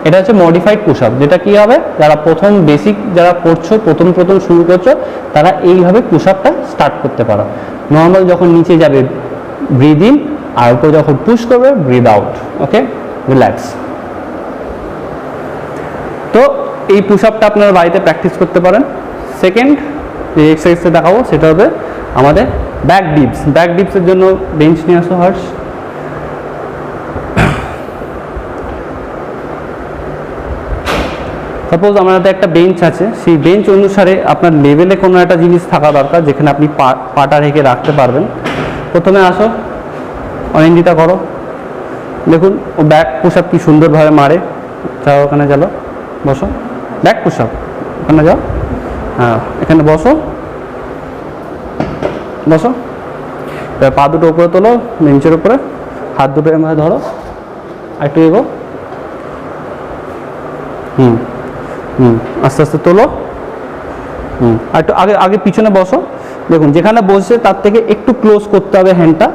এটা হচ্ছে মডিফাইড পুশ আপ, যেটা কি হবে, যারা প্রথম বেসিক যারা করছো, প্রথম শুরু করছো, তারা এইভাবে পুশ আপটা স্টার্ট করতে পারো। নর্মাল যখন নিচে যাবে ব্রিদ ইন, আর উপরে যখন পুশ করবে ব্রিদ আউট। ওকে, রিল্যাক্স। তো এই পুশ আপটা আপনারা বাড়িতে প্র্যাকটিস করতে পারেন। সেকেন্ড যে এক্সারসাইজটা দেখাবো সেটা হবে আমাদের ব্যাক ডিপস। ব্যাক ডিপসের জন্য বেঞ্চ নিয়ে আসো হার্স। সাপোজ আমাদের একটা বেঞ্চ আছে, সেই বেঞ্চ অনুসারে আপনার লেভেলে কোনো একটা জিনিস থাকা দরকার যেখানে আপনি পাটা রেখে রাখতে পারবেন। প্রথমে আসো, অনিন্দিতা করো, দেখুন ও ব্যাক পুশ আপ কি সুন্দরভাবে মারে। যাও ওখানে, চলো বসো, ব্যাক পুশ আপ, ওখানে যাও, হ্যাঁ এখানে বসো, বসো। এবার পা দুটো উপরে তোলো, বেঞ্চের উপরে হাত দুটো এমনি ধরো, আর একটু এগো, আস্তে আস্তে তোলো, আর একটু আগে আগে পিছনে বসো। দেখুন যেখানে বসে তার থেকে একটু ক্লোজ করতে হবে হ্যান্ডটা,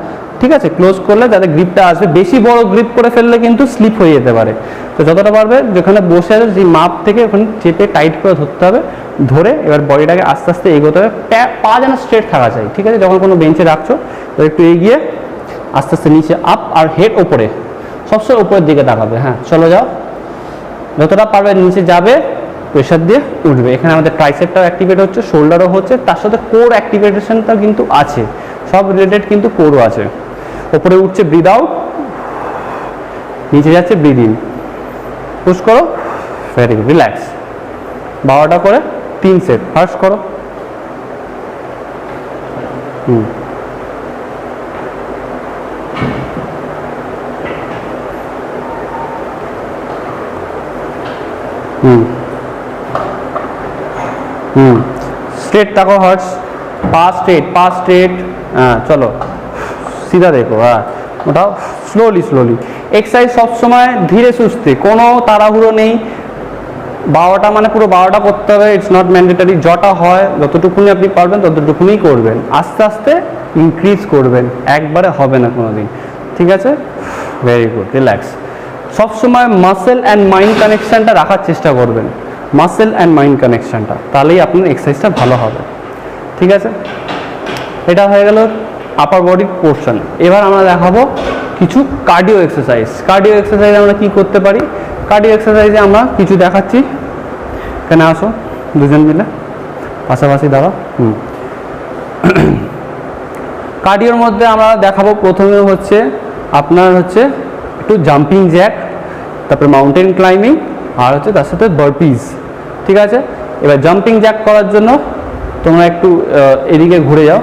ঠিক আছে? ক্লোজ করলে যাতে গ্রিপটা আসবে, বেশি বড় গ্রিপ করে ফেললে কিন্তু স্লিপ হয়ে যেতে পারে। তো যতটা পারবে যেখানে বসে আছে সেই মাপ থেকে ওখানে চেপে টাইট করে ধরতে হবে, ধরে এবার বডিটাকে আস্তে আস্তে এগোতে হবে, পা যেন স্ট্রেট থাকা চাই, ঠিক আছে? যখন কোনো বেঞ্চে রাখছো তো একটু এগিয়ে আস্তে আস্তে নিচে আপ, আর হেড ওপরে, সবসময় উপরের দিকে তাকাবে। হ্যাঁ চলো যাও, যতটা পারবে নিচে যাবে, প্রেশার দিয়ে উঠবে। এখানে আমাদের ট্রাইসেপটাও অ্যাক্টিভেট হচ্ছে, শোল্ডারও হচ্ছে, তার সাথে কোর অ্যাক্টিভেশনটা কিন্তু আছে, সব রিলেটেড কিন্তু কোরও আছে। ওপরে উঠছে ব্রিদ আউট, নিচে যাচ্ছে ব্রিদ ইন, পুশ করো, ভেরি গুড, রিল্যাক্স। 12টা করে 3 সেট, ফার্স্ট করো, স্ট্রেট তাকাও, হার্টস, পা স্ট্রেট, হ্যাঁ চলো সিধা দেখো, হ্যাঁ ওটাও স্লোলি স্লোলি। এক্সারসাইজ সবসময় ধীরে সুস্থে, কোনো তাড়াহুড়ো নেই। 12টা মানে পুরো 12টা করতে হবে, ইটস নট ম্যান্ডেটারি। যটা হয় যতটুকুনি আপনি পারবেন ততটুকুনি করবেন, আস্তে আস্তে ইনক্রিজ করবেন, একবারে হবে না কোনোদিন, ঠিক আছে? Very good, relax. সবসময় মাসেল অ্যান্ড মাইন্ড কানেকশানটা রাখার চেষ্টা করবেন, মাসেল অ্যান্ড মাইন্ড কানেকশানটা, তাহলেই আপনার এক্সারসাইজটা ভালো হবে, ঠিক আছে? এটা হয়ে গেল আপার বডির পোর্শন। এবার আমরা দেখাবো কিছু কার্ডিও এক্সারসাইজ। কার্ডিও এক্সারসাইজ আমরা কি করতে পারি? কার্ডিও এক্সারসাইজে আমরা কিছু দেখাচ্ছি, এখানে আসো দুজন মিলে, পাশাপাশি দাঁড়াও। কার্ডিওর মধ্যে আমরা দেখাবো প্রথমে হচ্ছে আপনার হচ্ছে একটু জাম্পিং জ্যাক, তারপরে মাউন্টেন ক্লাইম্বিং, আর হচ্ছে তার সাথে বার্পিজ, ঠিক আছে? এবার জাম্পিং জ্যাক করার জন্য তোমরা একটু এদিকে ঘুরে যাও,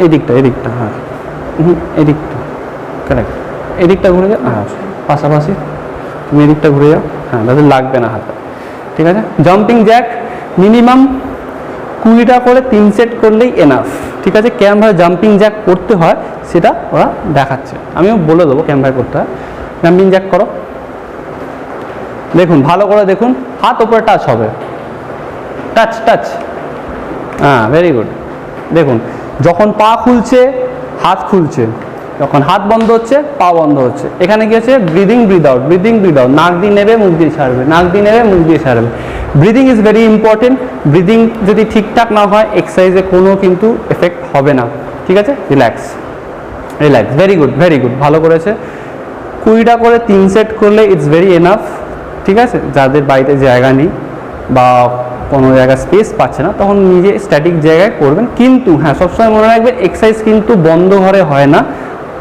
এদিকটা, হ্যাঁ এদিকটা, কারেক্ট, এদিকটা ঘুরে যাও, হ্যাঁ পাশাপাশি তুমি এদিকটা ঘুরে যাও, হ্যাঁ তাদের লাগবে না হাতে, ঠিক আছে? জাম্পিং জ্যাক মিনিমাম 20টা করে 3 সেট করলেই এনাফ, ঠিক আছে? কেমনভাবে জাম্পিং জ্যাক করতে হয় সেটা ওরা দেখাচ্ছে, আমিও বলে দেবো কেমনভাবে করতে হয়। জাম্পিং জ্যাক করো, দেখুন ভালো করে দেখুন, হাত ওপরে টাচ হবে, টাচ, হ্যাঁ ভেরি গুড। দেখুন যখন পা খুলছে হাত খুলছে, যখন হাত বন্ধ হচ্ছে পা বন্ধ হচ্ছে। এখানে কি হচ্ছে? Breathing breathe out, breathing breathe out, নাক দিয়ে নেবে মুখ দিয়ে ছাড়বে, নাক দিয়ে নেবে মুখ দিয়ে ছাড়বে। Breathing is very important. Breathing যদি ঠিকঠাক না হয় এক্সারসাইজে কোনো কিন্তু এফেক্ট হবে না, ঠিক আছে? রিল্যাক্স, ভেরি গুড, ভালো করেছে। 20টা করে 3 সেট করলে ইটস ভেরি এনাফ, ঠিক আছে? যাদের বাড়িতে জায়গা নেই বা কোনো জায়গায় স্পেস পাচ্ছে না তখন নিজে স্ট্যাটিক জায়গায় করবেন, কিন্তু হ্যাঁ সবসময় মনে রাখবেন এক্সারসাইজ কিন্তু বন্ধ ঘরে হয় না,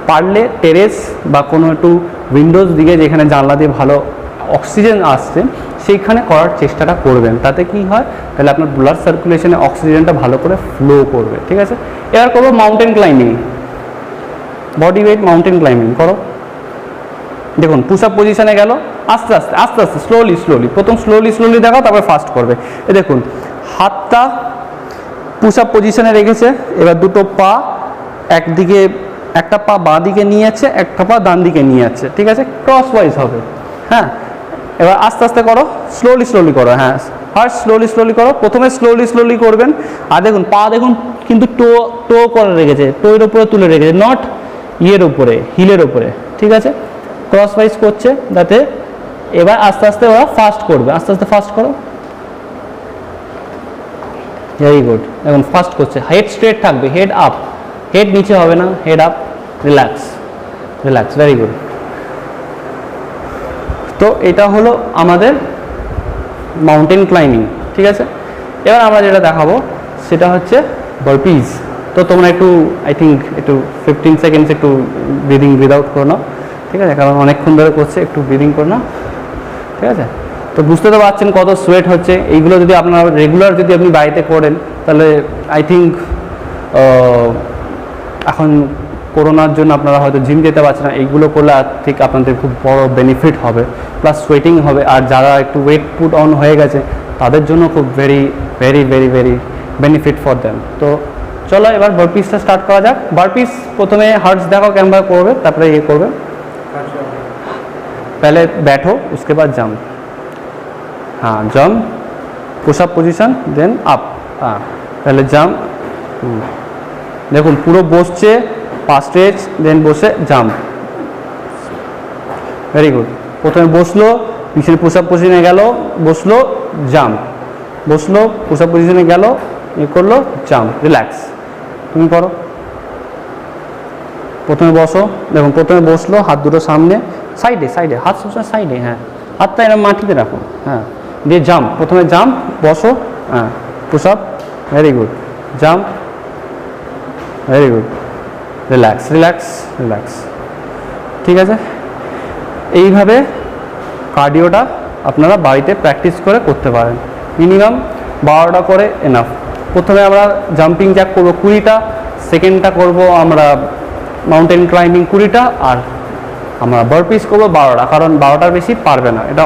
পারলে টেরেস বা কোনো একটু উইন্ডোজ দিকে যেখানে জানলা দিয়ে ভালো অক্সিজেন আসছে সেইখানে করার চেষ্টাটা করবেন। তাতে কি হয়? তাহলে আপনার ব্লাড সার্কুলেশনে অক্সিজেনটা ভালো করে ফ্লো করবে, ঠিক আছে? এবার করবো mountain climbing, body weight mountain climbing করো। দেখুন পুশ আপ পজিশনে গেল, আস্তে আস্তে স্লোলি, প্রথম স্লোলি দেখাও, তারপর ফাস্ট করবে। এ দেখুন হাতটা পুশ আপ পজিশনে রেখেছে, এবার দুটো পা একদিকে, একটা পা বাঁ দিকে নিয়ে যাচ্ছে, একটা পা ডান দিকে নিয়ে যাচ্ছে, ঠিক আছে? ক্রস ওয়াইজ হবে, হ্যাঁ। এবার আস্তে আস্তে করো, স্লোলি করো, হ্যাঁ ফার্স্ট স্লোলি করো, প্রথমে স্লোলি করবেন। আর দেখুন পা দেখুন কিন্তু টো করে রেখেছে, টোয়ের উপরে তুলে রেখেছে, নট ইয়ের উপরে, হিলের উপরে, ঠিক আছে? ক্রস ওয়াইজ করছে যাতে। এবার আস্তে আস্তে ওরা ফাস্ট করবে, আস্তে আস্তে ফাস্ট করো, ভেরি গুড। এখন ফাস্ট করছে, হেড স্ট্রেট থাকবে, হেড আপ, হেড নিচে হবে না, head up, relax, very good. তো এটা হলো আমাদের মাউন্টেন ক্লাইম্বিং, ঠিক আছে? এবার আমরা যেটা দেখাবো সেটা হচ্ছে বার্পিজ। তো তোমরা একটু আই থিঙ্ক একটু 15 সেকেন্ডস একটু ব্রিদিং ব্রিদ আউট করে নাও, ঠিক আছে? কারণ অনেকক্ষণ ধরে করছে, একটু ব্রিদিং করে নাও, ঠিক আছে? তো বুঝতে তো পারছেন কত সোয়েট হচ্ছে। এইগুলো যদি আপনারা রেগুলার যদি আপনি বাড়িতে করেন তাহলে আই থিঙ্ক এখন করোনার জন্য আপনারা হয়তো জিম যেতে পারছেন না, এইগুলো করলে আর ঠিক আপনাদের খুব বড় বেনিফিট হবে, প্লাস সোয়েটিং হবে। আর যারা একটু ওয়েট পুট অন হয়ে গেছে তাদের জন্য খুব very very very very benefit for them. তো চলো এবার বারপিসটা স্টার্ট করা যাক। বারপিস প্রথমে হার্টস দেখো কেমন করবে, তারপরে ইয়ে করবে। पहले बैठो उसके बाद जंप, हाँ jump, push up position, then up, हाँ पहले जंप, দেখুন পুরো বসছে, পা স্ট্রেচ, দেন বসে জাম্প, ভেরি গুড। প্রথমে বসলো, পিছনে পুশআপ পজিশনে গেল, বসলো জাম্প, বসলো পুশআপ পজিশনে গেল, এ করলো জাম্প, রিল্যাক্স। তুমি করো, প্রথমে বসো, দেখুন প্রথমে বসলো, হাত দুটো সামনে, সাইডে সাইডে, হাত সবসময় সাইডে, হ্যাঁ হাতটা এরকম মাটিতে রাখো, হ্যাঁ দিয়ে জাম্প, প্রথমে জাম্প, বসো, হ্যাঁ push-up, very good, jump, very good, relax relax relax. ঠিক আছে, এইভাবে কার্ডিওটা আপনারা বাড়িতে প্র্যাকটিস করে করতে পারেন। মিনিমাম 12টা করে এনাফ। প্রথমে আমরা জাম্পিং জ্যাক করবো 20টা, সেকেন্ডটা করব আমরা মাউন্টেন ক্লাইম্বিং 20টা, আর আমরা বারপিস করবো 12টা, কারণ 12টার বেশি পারবে না। এটা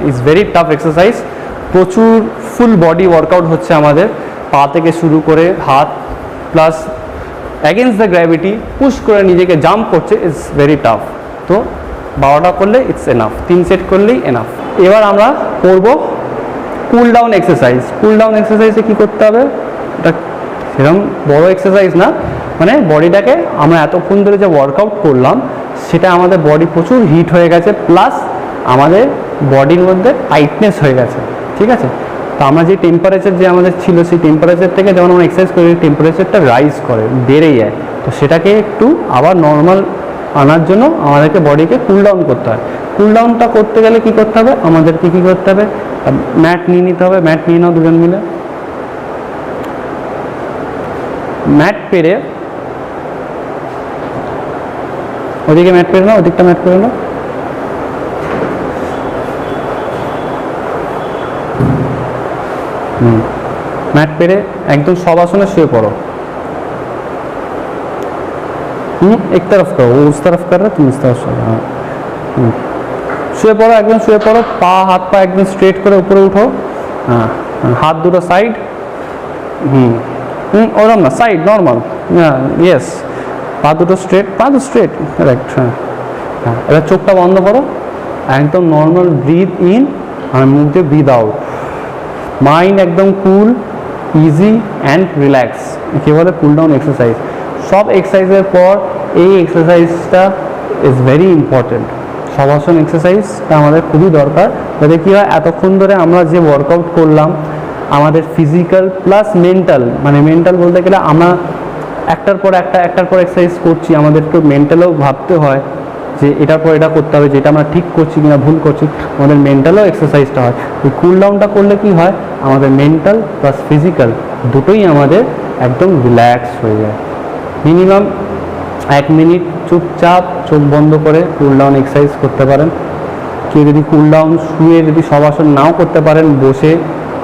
ইজ ভেরি টাফ এক্সারসাইজ, প্রচুর ফুল বডি ওয়ার্কআউট হচ্ছে আমাদের, পা থেকে শুরু করে হাত, plus against the gravity push করে নিজেকে জাম্প করছে, ইজ ভেরি টাফ। তো 12টা করলে ইটস এনাফ, 3 সেট করলেই এনাফ। এবার আমরা করব cool down exercise. Cool down এক্সারসাইজে কী করতে হবে, এটা সেরকম বড় এক্সারসাইজ না, মানে বডিটাকে আমরা এতক্ষণ ধরে যে ওয়ার্কআউট করলাম সেটা আমাদের বডি প্রচুর হিট হয়ে গেছে, প্লাস আমাদের বডির মধ্যে টাইটনেস হয়ে গেছে। ঠিক আছে, তো আমরা যে টেম্পারেচার যে আমাদের ছিল সেই টেম্পারেচার থেকে যখন আমরা এক্সারসাইজ করি টেম্পারেচারটা রাইজ করে, বেড়ে যায়। তো সেটাকে একটু আবার নর্মাল আনার জন্য আমাদেরকে বডিকে কুল ডাউন করতে হয়। কুল ডাউনটা করতে গেলে কী করতে হবে, আমাদেরকে কী করতে হবে, ম্যাট নিয়ে নিতে হবে। ম্যাট নিয়ে নাও দুজন মিলে, ম্যাট পেরে ওদিকে ম্যাট পেরে নাও, ওদিকটা ম্যাট পেরে নাও। ম্যাট পেরে একদম সব আসনে শুয়ে পড়ো। एक तरफ करो, वो उस तरफ कर रहा है, तुम इस तरफ सो। हाँ শুয়ে পড়ো, একদম শুয়ে পড়ো, পা হাত পা একদম স্ট্রেট করে উপরে উঠো। হ্যাঁ হাত দুটো সাইড, ওরম না, সাইড নর্মাল, হ্যাঁ ইয়েস, পা দুটো স্ট্রেট, পা তো স্ট্রেট, কারেক্ট। হ্যাঁ হ্যাঁ, এবার চোখটা বন্ধ করো, একদম নর্মাল ব্রিথ ইন আর মুখ দিয়ে ব্রিথ আউট। মাইন্ড একদম কুল, ইজি অ্যান্ড রিল্যাক্স, একে বলে কুল ডাউন এক্সারসাইজ। সব এক্সারসাইজের পর এই এক্সারসাইজটা ইজ ভেরি ইম্পর্টেন্ট। শবাসন এক্সারসাইজটা আমাদের খুবই দরকার, যাতে কী হয় এতক্ষণ ধরে আমরা যে ওয়ার্কআউট করলাম আমাদের ফিজিক্যাল প্লাস মেন্টাল, মানে মেন্টাল বলতে গেলে আমরা একটার পর এক্সারসাইজ করছি, আমাদের একটু মেন্টালেও ভাবতে হয় যে এটার পর এটা করতে হবে, যেটা আমরা ঠিক করছি কিনা ভুল করছি, আমাদের মেন্টালও এক্সারসাইজটা হয়। ওই কুল ডাউনটা করলে কি হয়, আমাদের মেন্টাল প্লাস ফিজিক্যাল দুটোই আমাদের একদম রিল্যাক্স হয়ে যায়। মিনিমাম 1 মিনিট চুপচাপ চোখ বন্ধ করে কুল ডাউন এক্সারসাইজ করতে পারেন। কেউ যদি কুল ডাউন শুয়ে যদি শবাসন নাও করতে পারেন, বসে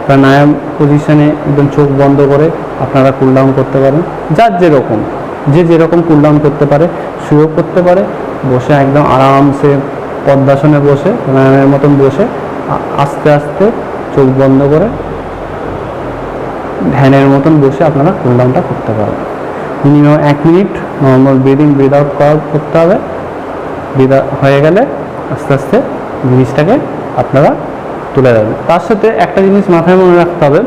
প্রাণায়াম পজিশনে একদম চোখ বন্ধ করে আপনারা কুল ডাউন করতে পারেন। যার যেরকম, যে যেরকম কুল ডাউন করতে পারে, শুয়েও করতে পারে, বসে একদম আরামসে পদ্মাসনে বসে প্রাণায়ামের মতন বসে আস্তে আস্তে চোখ বন্ধ করে ধ্যানের মতন বসে আপনারা কুল ডাউনটা করতে পারেন। Minimum 1 minute normal breathe in breathe out করতে হবে। ব্রিথ হয়ে গেলে আস্তে আস্তে জিনিসটাকে আপনারা তুলে দেবেন। তার সাথে একটা জিনিস মাথায় মনে রাখতে হবে,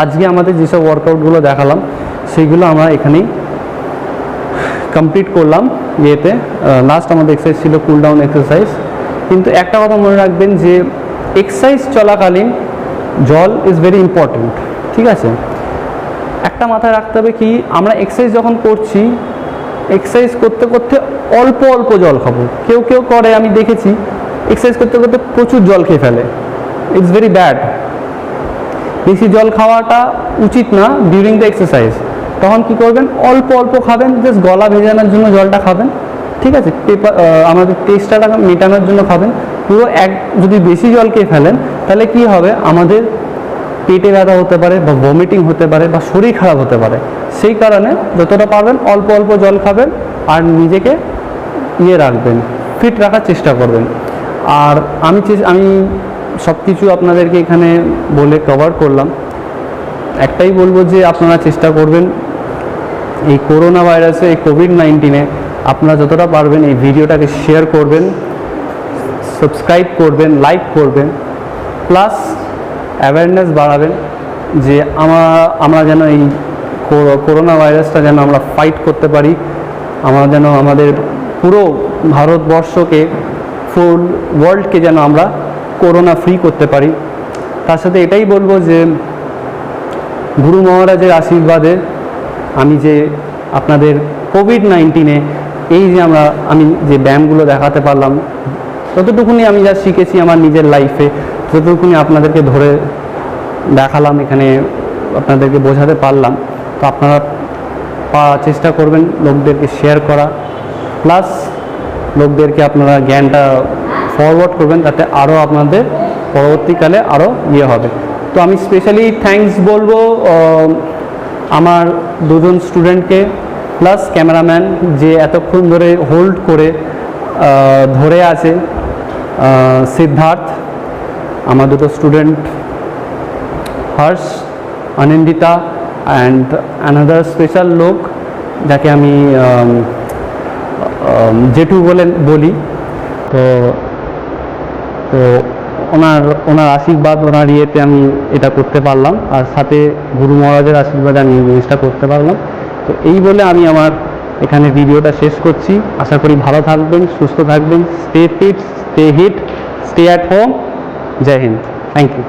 আজকে আমাদের যেসব ওয়ার্কআউটগুলো দেখালাম সেইগুলো আমরা এখানেই কমপ্লিট করলাম। ইয়েতে লাস্ট আমাদের এক্সারসাইজ ছিল কুল ডাউন এক্সারসাইজ। কিন্তু একটা কথা মনে রাখবেন যে এক্সারসাইজ চলাকালীন জল ইজ ভেরি ইম্পর্ট্যান্ট। ঠিক আছে, একটা মাথায় রাখতে হবে কি, আমরা এক্সারসাইজ যখন করছি, এক্সারসাইজ করতে করতে অল্প অল্প জল খাবো। কেউ কেউ করে, আমি দেখেছি এক্সারসাইজ করতে করতে প্রচুর জল খেয়ে ফেলে, ইটস ভেরি ব্যাড। বেশি জল খাওয়াটা উচিত না ডিউরিং দ্য এক্সারসাইজ। তখন কি করবেন, অল্প অল্প খাবেন, জাস্ট গলা ভেজানোর জন্য জলটা খাবেন। ঠিক আছে, আমাদের টেস্টটা মেটানোর জন্য খাবেন, পুরো যদি বেশি জল খেয়ে ফেলেন তাহলে কি হবে, আমাদের পেটে ব্যথা হতে পারে বা ভমিটিং হতে পারে বা শরীর খারাপ হতে পারে। সেই কারণে যতটা পারবেন অল্প অল্প জল খাবেন আর নিজেকে রাখবেন, ফিট রাখার চেষ্টা করবেন। আর আমি সব কিছু আপনাদেরকে এখানে বলে কভার করলাম। একটাই বলবো যে আপনারা চেষ্টা করবেন এই করোনা ভাইরাসে, এই কোভিড-19-এ আপনারা যতটা পারবেন এই ভিডিওটাকে শেয়ার করবেন, সাবস্ক্রাইব করবেন, লাইক করবেন, প্লাস অ্যাওয়ারনেস বাড়াবেন যে আমরা যেন এই করোনা ভাইরাসটা যেন আমরা ফাইট করতে পারি, আমরা যেন আমাদের পুরো ভারতবর্ষকে, ফুল ওয়ার্ল্ডকে যেন আমরা করোনা ফ্রি করতে পারি। তার সাথে এটাই বলবো যে গুরু মহারাজের আশীর্বাদে আমি যে আপনাদের কোভিড-19-এ এই যে আমি যে ব্যায়ামগুলো দেখাতে পারলাম, ততটুকুনি আমি যা শিখেছি আমার নিজের লাইফে, ততটুকুনি আপনাদেরকে ধরে দেখালাম, এখানে আপনাদেরকে বোঝাতে পারলাম। তো আপনারা চেষ্টা করবেন লোকদেরকে শেয়ার করা, প্লাস লোকদেরকে আপনারা জ্ঞানটা ফরওয়ার্ড করবেন, তাতে আরও আপনাদের পরবর্তীকালে আরও হবে। তো আমি স্পেশালি থ্যাঙ্কস বলবো আমার দুজন স্টুডেন্টকে, প্লাস ক্যামেরাম্যান যে এতক্ষণ ধরে হোল্ড করে ধরে আছে, সিদ্ধার্থ, আমার দুটো student Harsh, Anindita and another special লোক যাকে আমি জেঠু বলি। তো ওনার আশীর্বাদ, ওনার ইয়েতে আমি এটা করতে পারলাম, আর সাথে গুরু মহারাজের আশীর্বাদে আমি জিনিসটা করতে পারলাম। তো এই বলে আমি আমার এখানে ভিডিওটা শেষ করছি। আশা করি ভালো থাকবেন, সুস্থ থাকবেন, stay fit, stay hit, stay at home. Jai Hind, thank you.